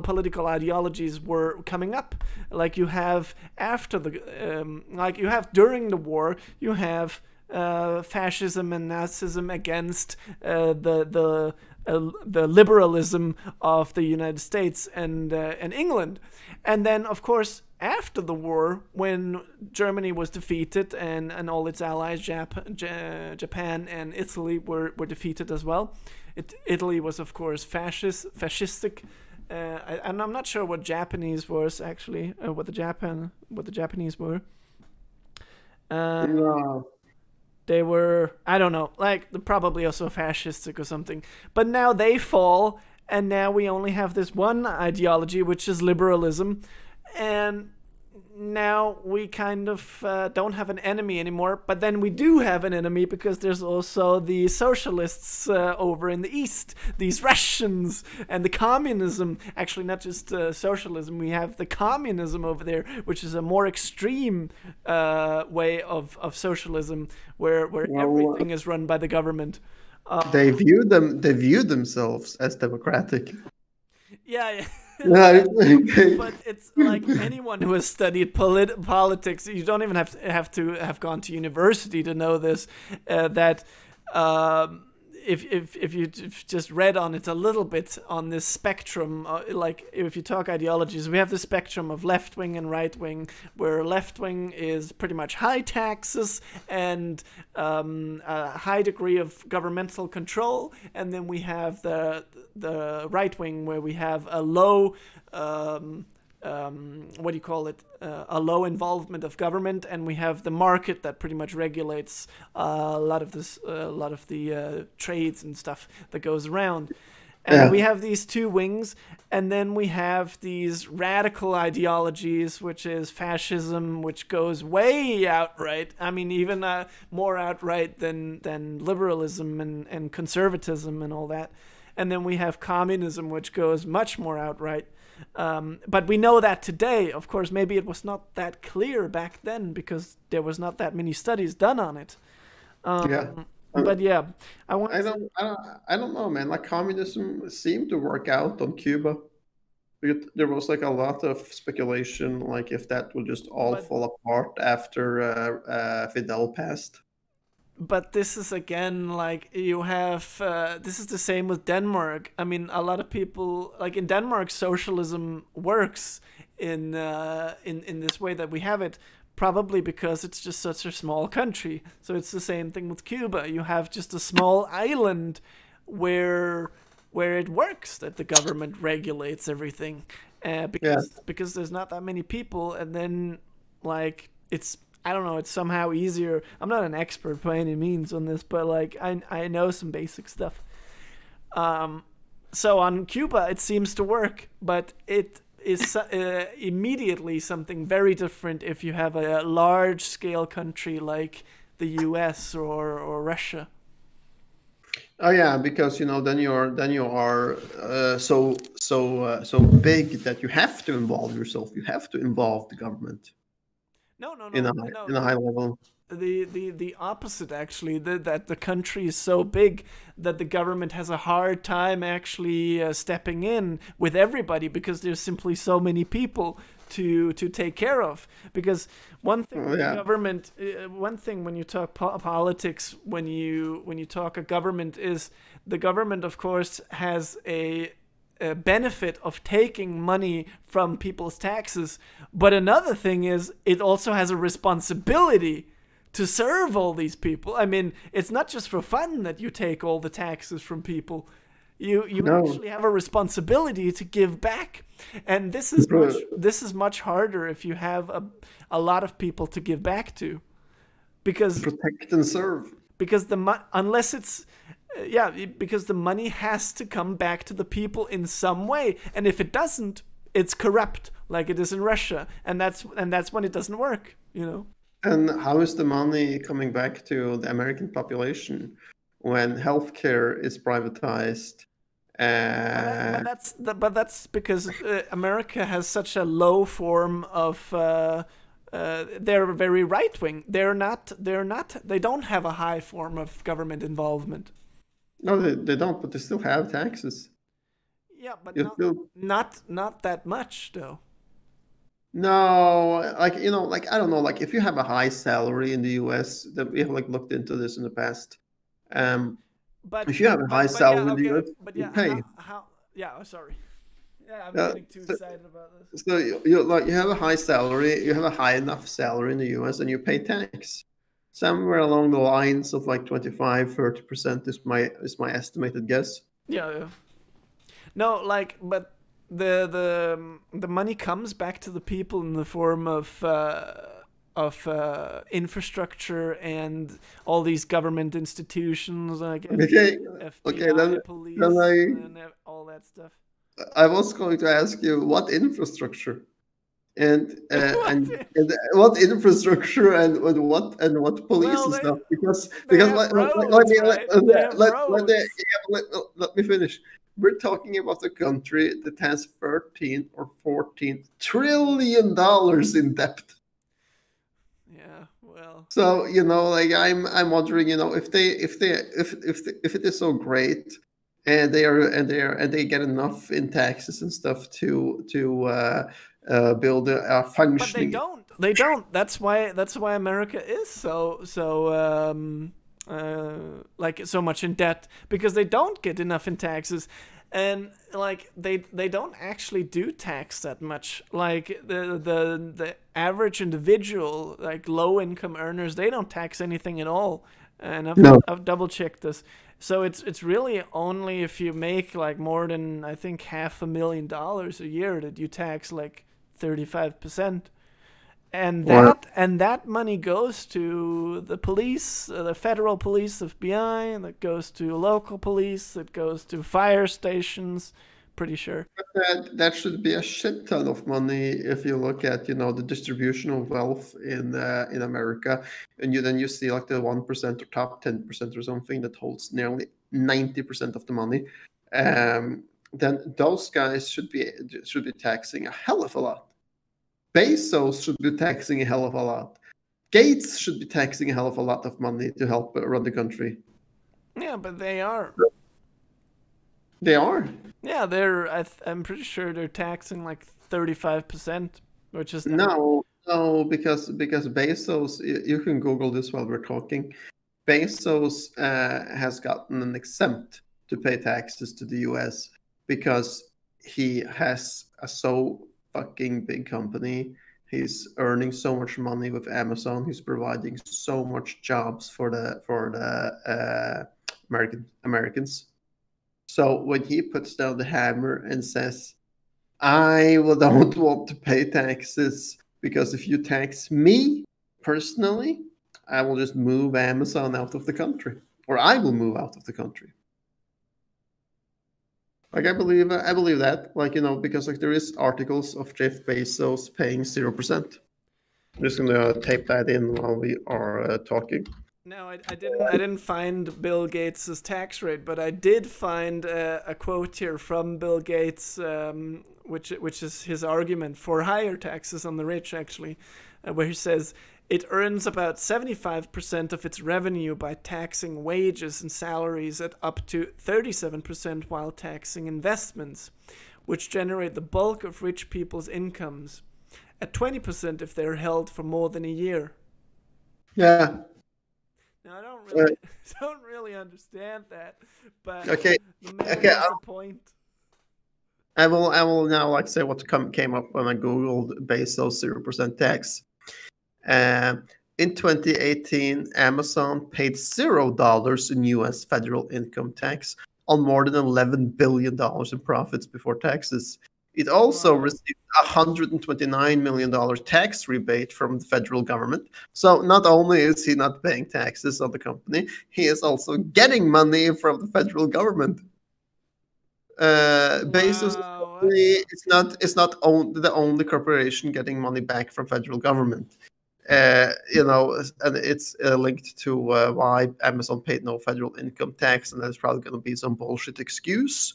political ideologies were coming up. Like you have after you have during the war, you have fascism and Nazism against the liberalism of the United States and England, and then of course after the war, when Germany was defeated and all its allies, Japan and Italy were defeated as well. Italy was of course fascistic, and I'm not sure what Japanese was actually, what the Japanese were. They were, I don't know, like probably also fascistic or something. But now they fall, and now we only have this one ideology, which is liberalism. And now we kind of don't have an enemy anymore, but then we do have an enemy because there's also the socialists over in the East, these Russians, and the communism. Actually, not just socialism, we have the communism over there, which is a more extreme way of socialism, where everything is run by the government. They view themselves as democratic. Yeah. But it's like anyone who has studied politics, you don't even have to have gone to university to know this, that if you just read on it a little bit on this spectrum, like if you talk ideologies, we have the spectrum of left wing and right wing, where left wing is pretty much high taxes and a high degree of governmental control, and then we have the right wing, where we have a low what do you call it? A low involvement of government, and we have the market that pretty much regulates a lot of the trades and stuff that goes around. And we have these two wings, and then we have these radical ideologies, which is fascism, which goes way outright. I mean, even more outright than liberalism and conservatism and all that. And then we have communism, which goes much more outright. But we know that today. Of course, maybe it was not that clear back then because there was not that many studies done on it. But yeah, I don't know, man. Like communism seemed to work out on Cuba. There was like a lot of speculation, like if that would just all fall apart after Fidel passed. But this is again like you have. This is the same with Denmark. I mean, a lot of people like in Denmark, socialism works in this way that we have it. Probably because it's just such a small country. So it's the same thing with Cuba. You have just a small island where it works that the government regulates everything because there's not that many people, and then like it's I don't know, it's somehow easier. I'm not an expert by any means on this, but like I know some basic stuff. So on Cuba it seems to work, but it is immediately something very different if you have a large-scale country like the U.S. or Russia. Oh yeah, because then you are so big that you have to involve yourself. You have to involve the government. No. In a high level. The opposite actually, that the country is so big that the government has a hard time actually stepping in with everybody because there's simply so many people to take care of. Because one thing with the government, one thing when you talk politics, when you talk a government, is the government of course has a benefit of taking money from people's taxes, but another thing is it also has a responsibility to serve all these people. I mean, it's not just for fun that you take all the taxes from people. You actually have a responsibility to give back, and this is much harder if you have a lot of people to give back to, because protect and serve. Because because the money has to come back to the people in some way, and if it doesn't, it's corrupt, like it is in Russia, and that's when it doesn't work. And how is the money coming back to the American population when healthcare is privatized? But that's because America has such a low form of. They're very right wing. They don't have a high form of government involvement. No, they don't, but they still have taxes. Yeah, but not that much though. No, like I don't know, like if you have a high salary in the US, that we have like looked into this in the past. But if you have a high salary in the US, you pay. Sorry. Yeah, I'm getting too excited about this. So you have a high salary, you have a high enough salary in the US, and you pay tax. Somewhere along the lines of like 25-30% is my estimated guess. Yeah. No, but the money comes back to the people in the form of infrastructure and all these government institutions like FBI, police, and all that stuff. I was going to ask you what infrastructure. And what infrastructure and what police and stuff, because let me finish. We're talking about a country that has 13 or 14 trillion dollars in debt. Yeah, well. So I'm wondering, if it is so great, and they get enough in taxes and stuff to build a functioning. But they don't. That's why America is so much in debt, because they don't get enough in taxes, and like they don't actually do tax that much. Like the average individual, like low income earners, they don't tax anything at all. And I've double checked this. So it's really only if you make like more than, I think, $500,000 a year that you tax like 35%. And that money goes to the police, the federal police, FBI, and that goes to local police, it goes to fire stations. Pretty sure. That should be a shit ton of money if you look at the distribution of wealth in America, and then you see like the 1% or top 10% or something that holds nearly 90% of the money. Then those guys should be taxing a hell of a lot. Bezos should be taxing a hell of a lot. Gates should be taxing a hell of a lot of money to help run the country. Yeah, but they are. They are. Yeah, I'm pretty sure they're taxing like 35%, which is no, because Bezos. You can Google this while we're talking. Bezos has gotten an exempt to pay taxes to the U.S. because he has a so fucking big company. He's earning so much money with Amazon. He's providing so much jobs for the Americans. So when he puts down the hammer and says, I don't want to pay taxes because if you tax me personally, I will just move Amazon out of the country, or I will move out of the country. Like I believe that, because there is articles of Jeff Bezos paying 0%. I'm just gonna tape that in while we are talking. No, I didn't find Bill Gates' tax rate, but I did find a quote here from Bill Gates, which is his argument for higher taxes on the rich, actually, where he says it earns about 75% of its revenue by taxing wages and salaries at up to 37% while taxing investments, which generate the bulk of rich people's incomes, at 20% if they're held for more than a year. Yeah. Now, I don't really understand that, but okay. The man has a point. I will now say what came up when I googled Bezos 0% tax. In 2018, Amazon paid $0 in U.S. federal income tax on more than $11 billion in profits before taxes. It also received $129 million tax rebate from the federal government. So not only is he not paying taxes on the company, he is also getting money from the federal government. Bezos it's not the only corporation getting money back from federal government. And it's linked to why Amazon paid no federal income tax, and that's probably going to be some bullshit excuse.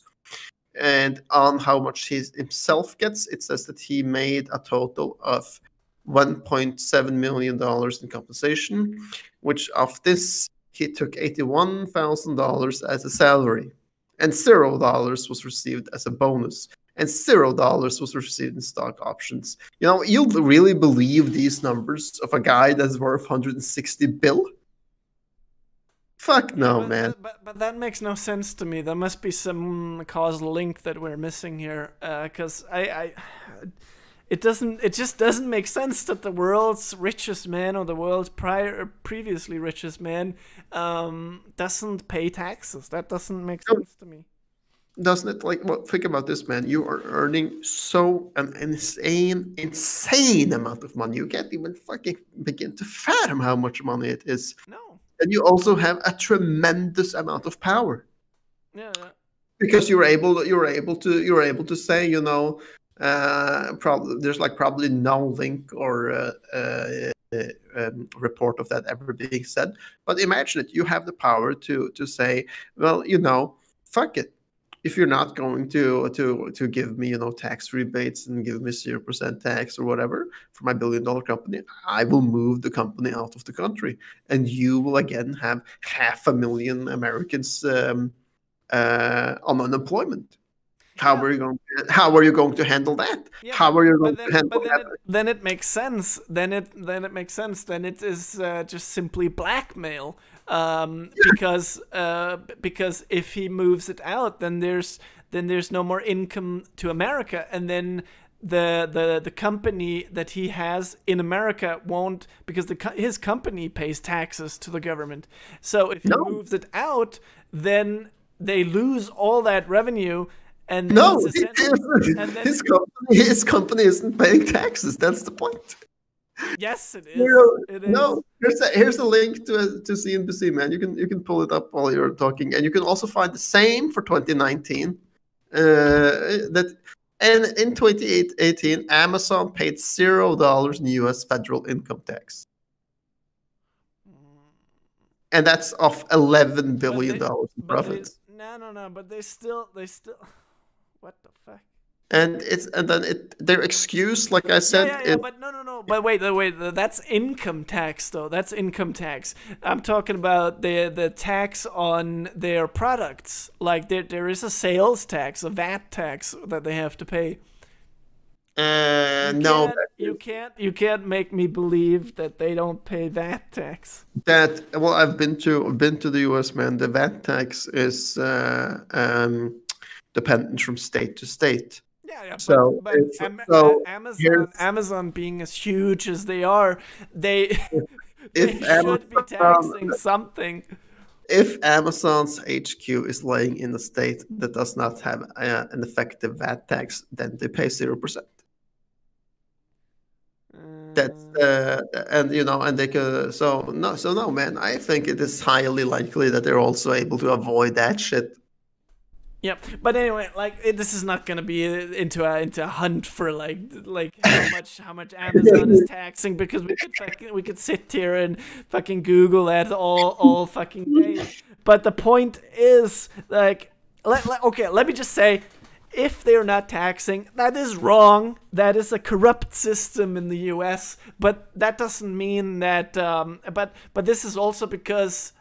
And on how much he himself gets, it says that he made a total of $1.7 million in compensation, which of this he took $81,000 as a salary, and $0 was received as a bonus, and $0 was received in stock options. You'll really believe these numbers of a guy that's worth 160 bill? Fuck no, man. But that makes no sense to me. There must be some causal link that we're missing here, because it just doesn't make sense that the world's richest man or the world's previously richest man doesn't pay taxes. That doesn't make sense to me. Doesn't it? Think about this, man. You are earning so an insane amount of money. You can't even fucking begin to fathom how much money it is. No. And you also have a tremendous amount of power. Yeah. Because you're able to say, probably no link or report of that ever being said. But imagine it. You have the power to say, well, fuck it. If you're not going to give me, tax rebates and give me 0% tax or whatever for my $1 billion company, I will move the company out of the country, and you will again have 500,000 Americans on unemployment. How are you going to handle that? Yeah, How are you going to handle that? Then it makes sense. Then it makes sense. Then it is just simply blackmail. Because if he moves it out, then there's no more income to America, and then the company that he has in America won't, because his company pays taxes to the government. So if he moves it out, then they lose all that revenue. And his company isn't paying taxes. That's the point. Yes, it is. No, It is. no. Here's a link to CNBC, man. You can pull it up while you're talking, and you can also find the same for 2019. That and in 2018, Amazon paid $0 in U.S. federal income tax, and that's off $11 billion in profits. No. But they still. What the fuck? And their excuse, like I said, Yeah. But no. But wait. That's income tax, though. That's income tax. I'm talking about the tax on their products. Like there is a sales tax, a VAT tax that they have to pay. no, You can't make me believe that they don't pay VAT tax. well, I've been to the U.S., man. The VAT tax is dependent from state to state. Yeah, So but here's Amazon being as huge as they are, they they if should be Amazon taxing something. if Amazon's HQ is laying in a state that does not have an effective VAT tax, then they pay 0%. That's and and they can so no, man. I think it is highly likely that they're also able to avoid that shit. Yep, but anyway, like this is not gonna be into a hunt for like how much Amazon is taxing, because we could sit here and fucking Google that all fucking day. But the point is, like, let me just say, if they're not taxing, that is wrong. That is a corrupt system in the U.S. But that doesn't mean that. But this is also because.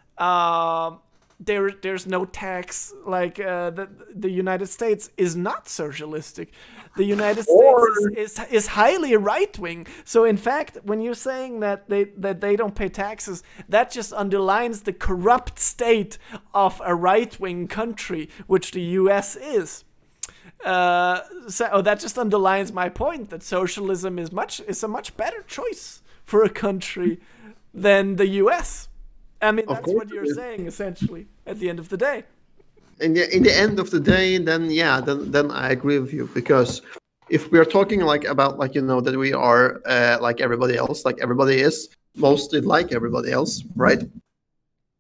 There's no tax, like the United States is not socialistic. The United States is highly right wing. So in fact, when you're saying that they don't pay taxes, that just underlines the corrupt state of a right wing country, which the U.S. is. So that just underlines my point that socialism is a much better choice for a country than the U.S. I mean, that's what you're saying, essentially, at the end of the day. And in the end of the day, then I agree with you, because if we are talking about that we are like everybody else, like everybody is mostly like everybody else, right?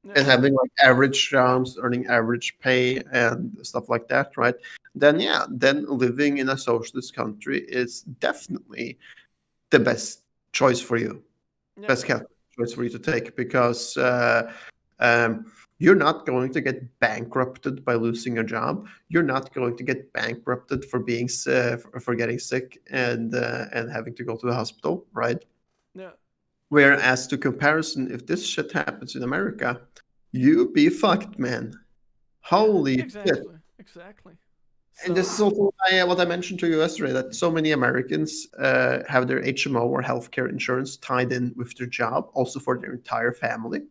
Yeah. And having like average jobs, earning average pay and stuff like that, right? Then living in a socialist country is definitely the best choice for you, best choice for you to take, because you're not going to get bankrupted by losing a job. You're not going to get bankrupted for being for getting sick and having to go to the hospital, right? Yeah. Whereas, to comparison, if this shit happens in America, you be fucked, man. Holy shit! Exactly. And this is also what I mentioned to you yesterday, that so many Americans have their HMO or healthcare insurance tied in with their job, also for their entire family.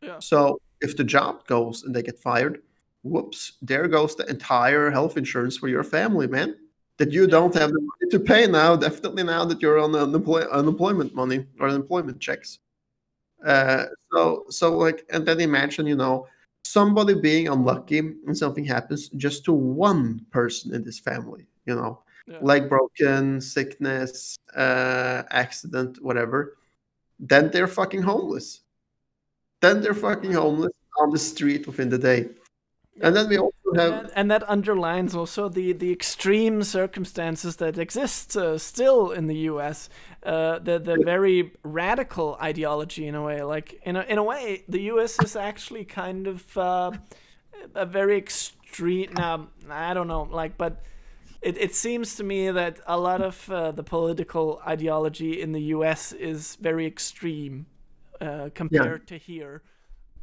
Yeah. So if the job goes and they get fired, whoops, there goes the entire health insurance for your family, man. That you don't have the money to pay now, definitely now that you're on unemployment money or unemployment checks. So like, and then imagine, somebody being unlucky and something happens just to one person in this family, leg broken, sickness, accident, whatever, then they're fucking homeless. Then they're fucking homeless on the street within the day. And then we also have... And that underlines also the extreme circumstances that exist still in the U.S. The very radical ideology, in a way. Like, in a way, the U.S. is actually kind of a very extreme... Now, I don't know, but it seems to me that a lot of the political ideology in the U.S. is very extreme compared to here.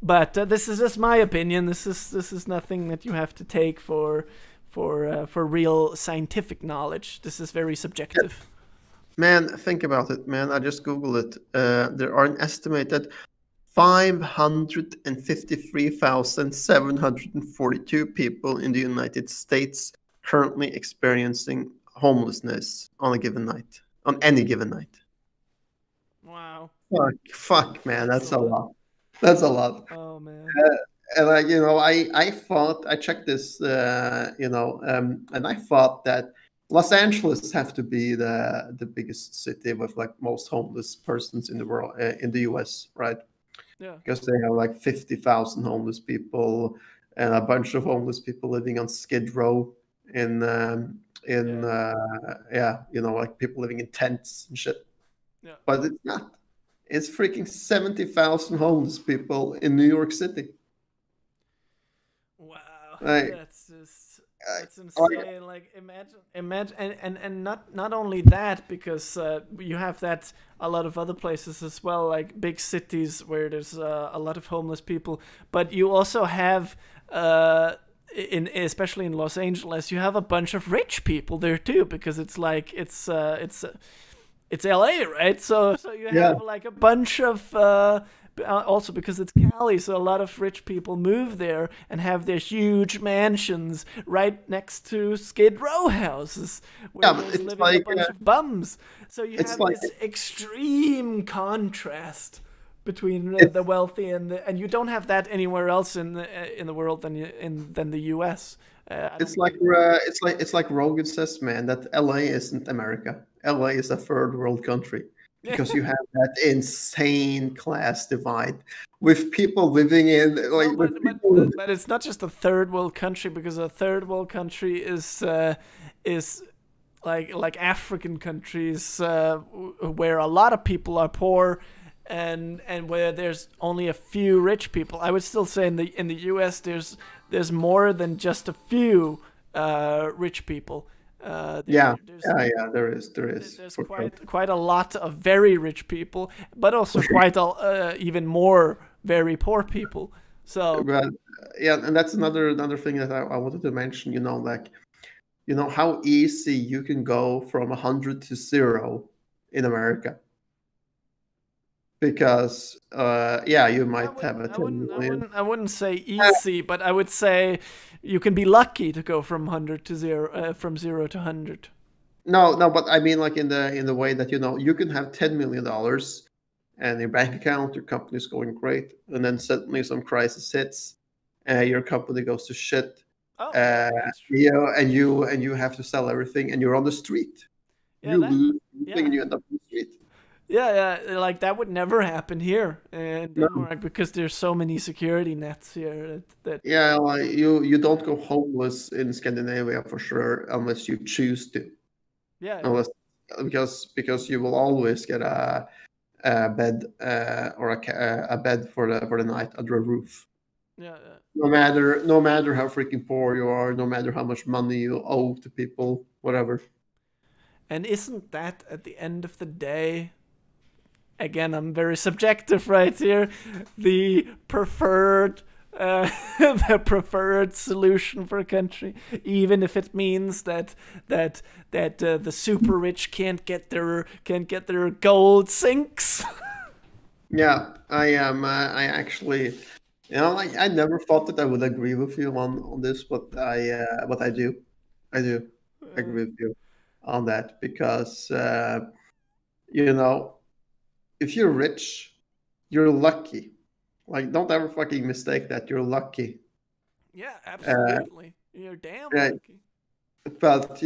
But this is just my opinion. This is nothing that you have to take for real scientific knowledge. This is very subjective. Man, think about it, man. I just Googled it. There are an estimated 553,742 people in the United States currently experiencing homelessness on a given night, on any given night. Wow. Fuck, man, that's a lot. That's a lot. Oh man. And I thought, I checked this, and I thought that Los Angeles have to be the biggest city with like most homeless persons in the world, in the U.S., right? Yeah. Because they have like 50,000 homeless people and a bunch of homeless people living on Skid Row in Yeah. yeah, like people living in tents and shit. Yeah. But it's not. It's freaking 70,000 homeless people in New York City. Wow, Like, that's just that's like, insane. Like imagine, and not only that, because you have that a lot of other places as well, like big cities where there's a lot of homeless people, but you also have in especially in Los Angeles, you have a bunch of rich people there too, because it's like it's LA, right? So you yeah, have like a bunch of also because it's Cali, so a lot of rich people move there and have their huge mansions right next to Skid Row houses where yeah, but there's it's living a like bunch of bums. So you it's have like this extreme contrast between the it's wealthy and you don't have that anywhere else in the world than the U.S. I don't it's think like you can. it's like Rogan says, man, that LA isn't America. LA is a third world country because you have that insane class divide with people living in No, like with people. but it's not just a third world country, because a third world country is like African countries where a lot of people are poor, and where there's only a few rich people. I would still say in the U.S. there's more than just a few rich people. Yeah, There's yeah, there is there's for sure. quite a lot of very rich people, but also For sure. quite a even more very poor people. So But yeah, and that's another thing that I wanted to mention. Like how easy you can go from 100 to 0 in America because yeah, you might have a 10 million. I wouldn't say easy, but I would say you can be lucky to go from 100 to 0, from 0 to 100. No, no, but I mean like in the way that you can have $10 million and your bank account, your company's going great, and then suddenly some crisis hits, your company goes to shit, Oh, yeah, uh, that's true. and you have to sell everything, and you're on the street. Yeah, You lose everything, yeah. and you end up on the street. Yeah, like that would never happen here in No, Denmark, because there's so many security nets here that yeah, like you don't yeah, go homeless in Scandinavia for sure unless you choose to, yeah, yeah, unless because you will always get a bed or a bed for the night under a roof. yeah. No matter how freaking poor you are, no matter how much money you owe to people, whatever. And isn't that at the end of the day, again, I'm very subjective right here, the preferred the preferred solution for a country, even if it means that the super rich can't get their gold sinks. Yeah, I am. I actually, like I never thought that I would agree with you on this, but I do. I do agree with you on that because you know if you're rich, you're lucky. Like, don't ever fucking mistake that you're lucky. Yeah, Uh, absolutely. You're damn right. lucky. But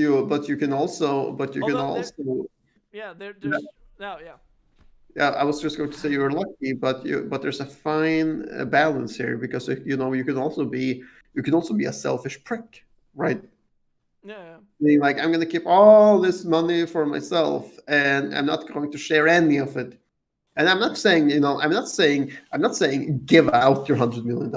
you can also, Although there's no, yeah. yeah, I was just going to say you're lucky, but there's a fine balance here because you can also be a selfish prick, right? Yeah, Being like, I'm going to keep all this money for myself, and I'm not going to share any of it. And I'm not saying, I'm not saying give out your $100 million,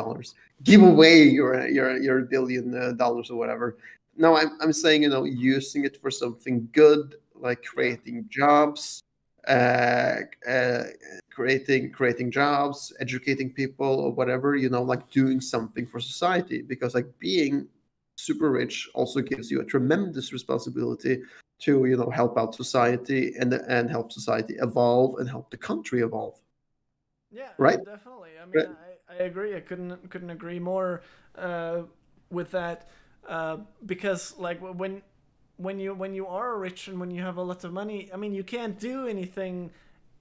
give away your $1 billion or whatever. No, I'm saying, using it for something good, like yeah, creating jobs, uh, uh, creating jobs, educating people, or whatever. Like doing something for society, because like being super rich also gives you a tremendous responsibility to help out society and help society evolve and help the country evolve, yeah, right? definitely. I mean, Right. I agree. I couldn't agree more uh, with that, because like when you are rich and when you have a lot of money, I mean, you can't do anything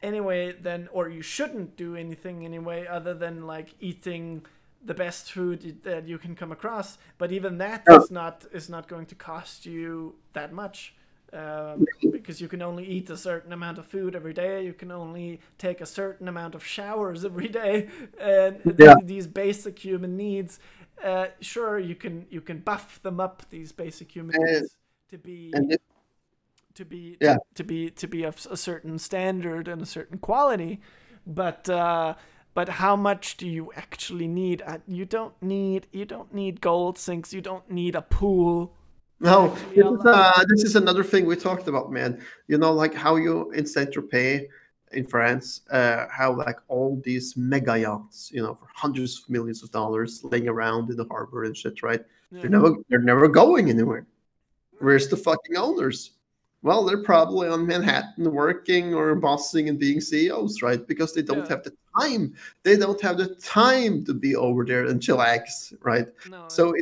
anyway then, or you shouldn't do anything anyway other than like eating the best food that you can come across. But even that Yeah. is not going to cost you that much. because you can only eat a certain amount of food every day. You can only take a certain amount of showers every day, and these basic human needs. Sure, you can buff them up, these basic human needs, to be of a certain standard and a certain quality, but how much do you actually need? You don't need gold sinks. You don't need a pool. No, this is another thing we talked about, man. You know, like how you in Saint-Tropez in France, how like all these mega yachts, you know, for hundreds of millions of dollars laying around in the harbor and shit, right? Yeah. They're never going anywhere. Where's the fucking owners? Well, they're probably on Manhattan working or bossing and being CEOs, right? Because they don't have the time. They don't have the time to be over there and chillax, right? No, so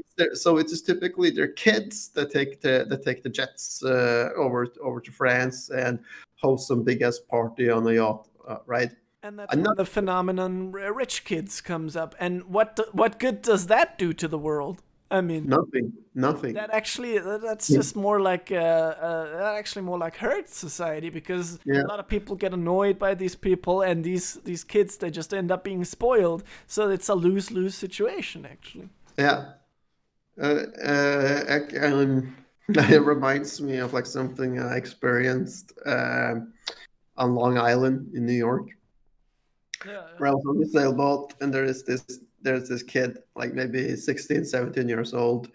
it's typically their kids that take the jets over to France and host some big ass party on a yacht, right? And that's when the phenomenon rich kids comes up. And what good does that do to the world? I mean, nothing. That's just more like hurts society, because a lot of people get annoyed by these people, and these kids, they just end up being spoiled. So it's a lose-lose situation, actually. Yeah. It reminds me of like something I experienced on Long Island in New York. Where I was on the sailboat, and there's this kid, like maybe 16, 17 years old,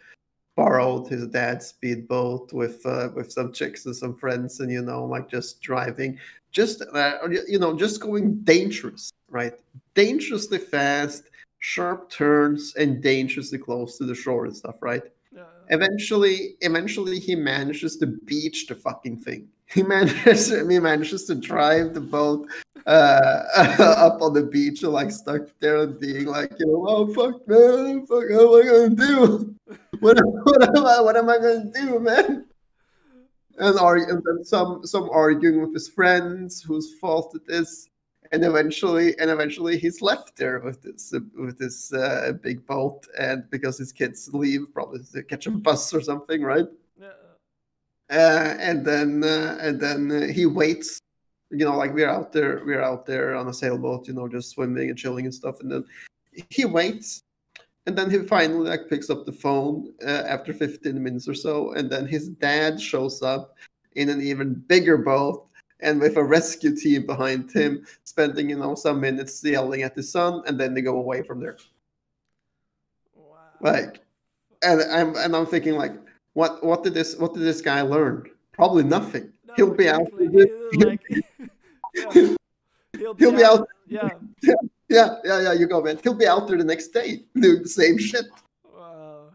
borrowed his dad's speedboat with some chicks and some friends, and like just driving, just going dangerous, right? Dangerously fast, sharp turns, and dangerously close to the shore and stuff, right? Eventually he manages to beach the fucking thing. He manages to drive the boat up on the beach and like stuck there and being like, oh fuck man, fuck, what am I gonna do? What am I gonna do, man? And then some arguing with his friends whose fault it is. And eventually he's left there with this big boat, and because his kids leave probably to catch a bus or something, right? And then he waits. Like we're out there on a sailboat, just swimming and chilling and stuff. And then he waits, and then he finally like picks up the phone after 15 minutes or so, and then his dad shows up in an even bigger boat, and with a rescue team behind him, spending some minutes yelling at his son, and then they go away from there. Wow! Like, and I'm thinking like, what did this guy learn? Probably nothing. No, he'll be out. He'll be out. Yeah. You go, man. He'll be out there the next day doing the same shit. Wow,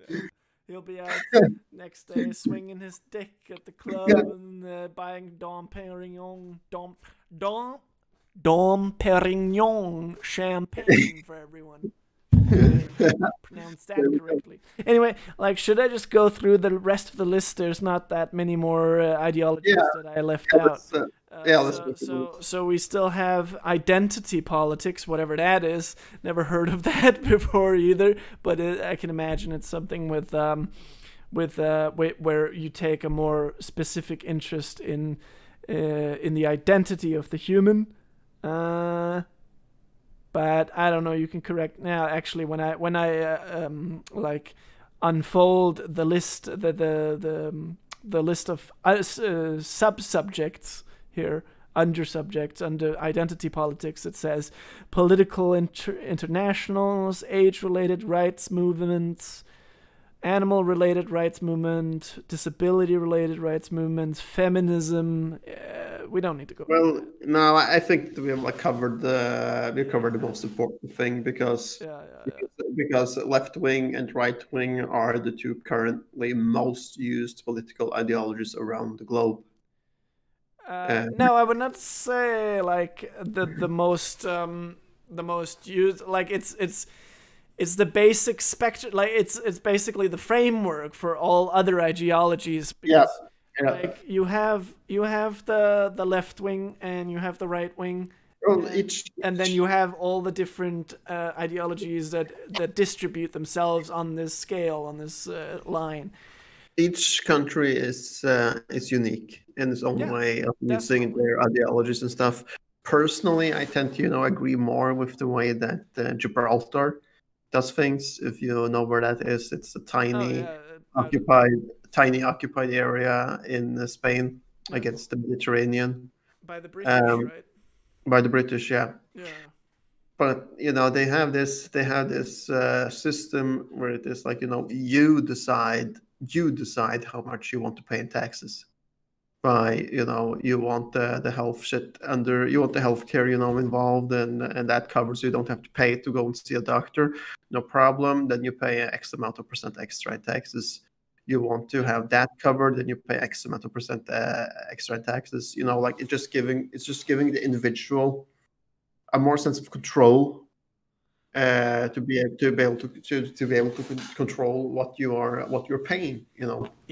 shit. He'll be out next day swinging his dick at the club and buying Dom Perignon champagne for everyone. Pronounce that correctly. Anyway, like, should I just go through the rest of the list? There's not that many more ideologies that I left out. So we still have identity politics, whatever that is. Never heard of that before either, but I can imagine it's something with where you take a more specific interest in the identity of the human. But I don't know. You can correct now. Actually, when I like unfold the list, the list of sub-subjects here, under subjects, under identity politics, it says political internationals, age-related rights movements, animal-related rights movement, disability-related rights movements, feminism. We don't need to go. Well, no, I think we have covered the most important thing because left wing and right wing are the two currently most used political ideologies around the globe. No, I would not say like the most used. Like it's the basic spectrum. Like it's basically the framework for all other ideologies. Because, like you have the left wing and you have the right wing, and then you have all the different ideologies that distribute themselves on this scale, on this line. each country is unique in its own Yeah, way of using definitely. their ideologies and stuff. Personally, I tend to agree more with the way that Gibraltar does things. If you know where that is, it's a Oh yeah, occupied occupied area in Spain yeah, against the Mediterranean, by the British, um, right? by the British. Yeah, Yeah. but they have this system where it is like you decide how much you want to pay in taxes. By you want the health shit under you want the healthcare involved, and that covers, you don't have to pay to go and see a doctor, no problem. Then you pay X amount of percent extra in taxes. You want to Yeah. have that covered, then you pay X amount of percent extra in taxes. Like it's just giving the individual a more sense of control, to be able to control what you're paying.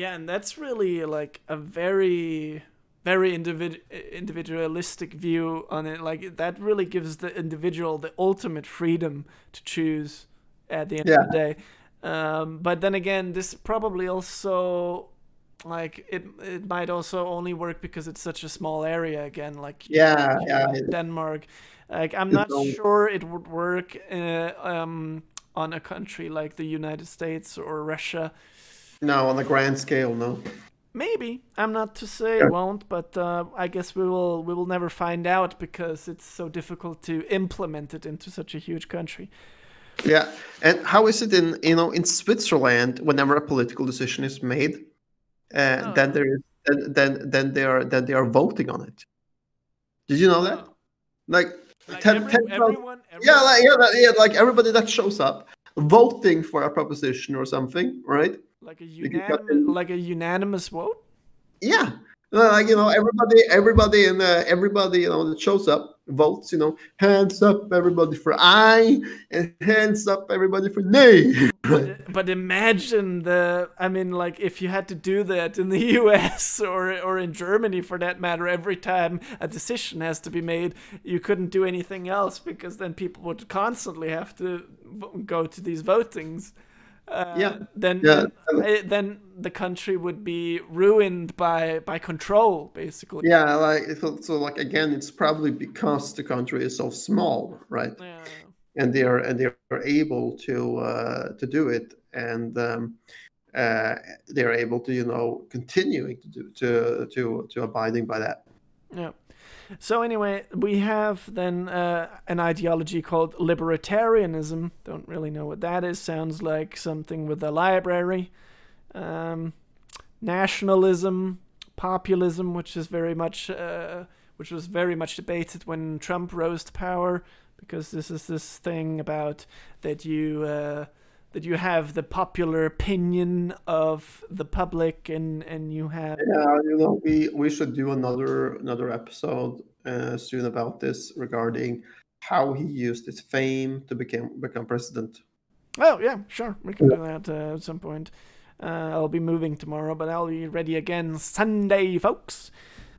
Yeah, and that's really like a very very individualistic view on it. Like that really gives the individual the ultimate freedom to choose at the end of Yeah, the day. But then again, this probably also like it might also only work because it's such a small area again, yeah, like yeah. in Denmark. Like I'm It's not all, sure it would work on a country like the United States or Russia. no, on a grand scale, no. Maybe. I'm not to say it Yeah. won't, but I guess we will never find out because it's so difficult to implement it into such a huge country. Yeah. And how is it in Switzerland? Whenever a political decision is made, Oh then yeah. there is then they are voting on it. Did you know that? Oh, Like like 10,000. Yeah, everyone, like everybody that shows up voting for a proposition or something, right? Like you got like a unanimous vote. Yeah. Oh, Everybody, that shows up votes, hands up everybody for aye and hands up everybody for nay. Right. but imagine I mean, like if you had to do that in the U.S. or in Germany for that matter, every time a decision has to be made, you couldn't do anything else because then people would constantly have to go to these votings. Yeah. Then Yeah. then the country would be ruined by control, basically. Yeah, like like again, it's probably because the country is so small, right? Yeah. And they are able to do it, and they are able to continuing to do to abiding by that. Yeah. So anyway, we have then an ideology called libertarianism. Don't really know what that is. Sounds like something with a library. Nationalism, populism, which is which was very much debated when Trump rose to power, because this is this thing about that you have the popular opinion of the public, and you have. Yeah, we should do another episode soon about this, regarding how he used his fame to become president. Oh yeah, sure, we can do that at some point. I'll be moving tomorrow, but I'll be ready again Sunday, folks.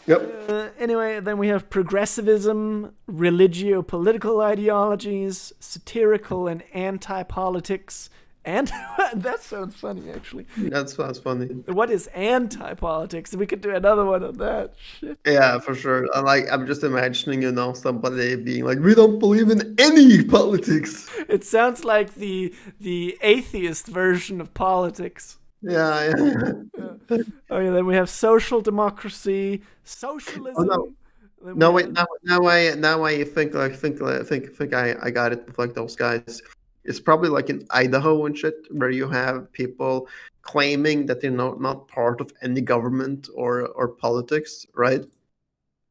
Yep. Anyway, then we have progressivism, religio-political ideologies, satirical and anti-politics, and that sounds funny, actually. That's funny. What is anti-politics? We could do another one on that. Shit. Yeah, for sure. I'm just imagining, somebody being like, "We don't believe in any politics." It sounds like the atheist version of politics. Yeah, yeah. Okay, then we have social democracy, socialism. Oh, no, Then no, we wait. Now I think I got it with like those guys. It's probably like in Idaho and shit, where you have people claiming that they're not part of any government or politics, right?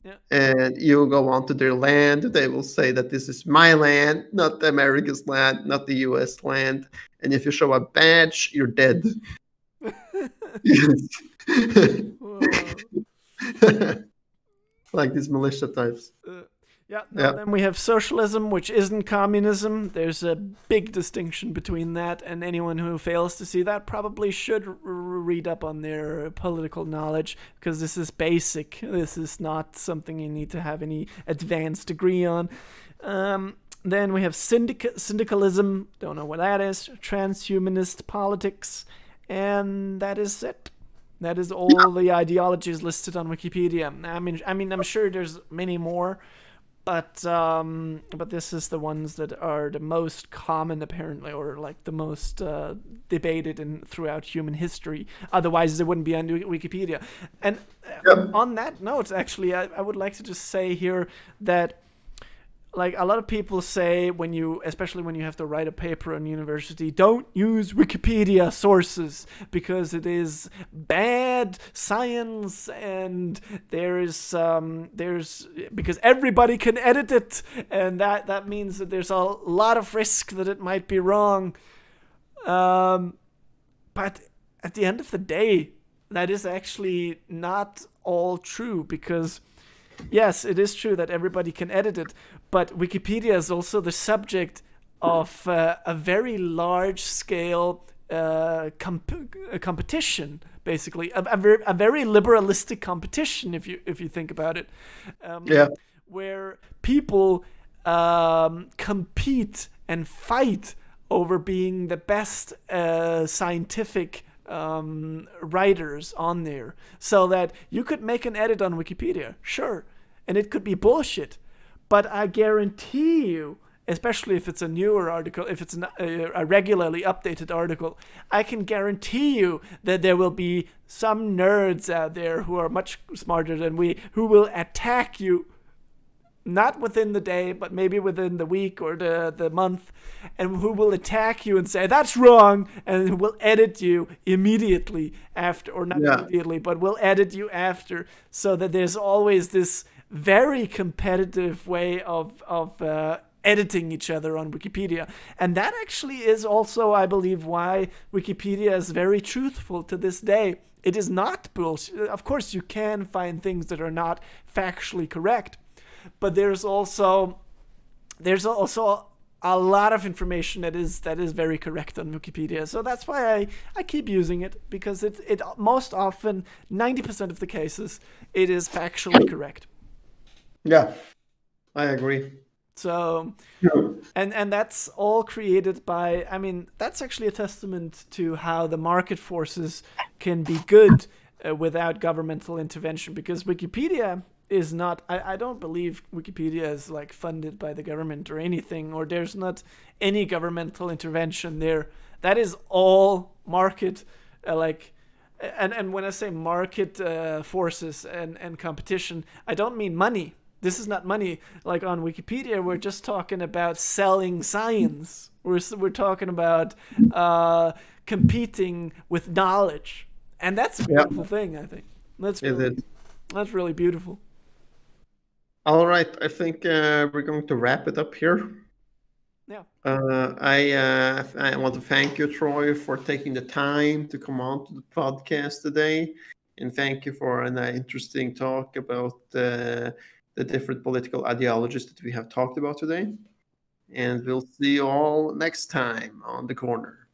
Yeah. And you go onto their land, they will say that this is my land, not America's land, not the U.S. land. And if you show a badge, you're dead. Like these militia types. Yeah, no, Yeah. then we have socialism, which isn't communism. There's a big distinction between that, and anyone who fails to see that probably should read up on their political knowledge, because this is basic. This is not something you need to have any advanced degree on. Then we have syndicalism, don't know what that is, transhumanist politics, and that is it. That is all the ideologies listed on Wikipedia. I'm sure there's many more, but this is the ones that are the most common, apparently, or like the most debated throughout human history. Otherwise, they wouldn't be on Wikipedia. And on that note, actually, I would like to just say here that, like, a lot of people say, especially when you have to write a paper in university, don't use Wikipedia sources because it is bad science, and there's because everybody can edit it, and that means that there's a lot of risk that it might be wrong. But at the end of the day, that is actually not all true, because yes, it is true that everybody can edit it, but Wikipedia is also the subject of a very large-scale competition, basically, a very liberalistic competition, if you think about it, where people compete and fight over being the best scientific writers on there, so that you could make an edit on Wikipedia, sure, and it could be bullshit, but I guarantee you, especially if it's a newer article, if it's a regularly updated article, I can guarantee you that there will be some nerds out there who are much smarter than we, who will attack you, not within the day, but maybe within the week or the month, and who will attack you and say, that's wrong, and who will edit you immediately after, or not immediately, but will edit you after, so that there's always this very competitive way of editing each other on Wikipedia. And that actually is also, I believe, why Wikipedia is very truthful to this day. It is not bullshit. Of course, you can find things that are not factually correct, but there's also a lot of information that is very correct on Wikipedia. So that's why I keep using it, because it most often, 90% of the cases, it is factually correct. Yeah, I agree. So, and that's all created by, that's actually a testament to how the market forces can be good without governmental intervention, because Wikipedia is not, I don't believe Wikipedia is like funded by the government or anything, or there's not any governmental intervention there. That is all market, and when I say market forces and competition, I don't mean money. This is not money. Like on Wikipedia, we're just talking about selling science. We're talking about competing with knowledge, and that's a beautiful thing, I think. That's really beautiful. All right, I think we're going to wrap it up here. Yeah. I want to thank you, Troy, for taking the time to come on to the podcast today, and thank you for an interesting talk about the different political ideologies that we have talked about today. And we'll see you all next time on The Corner.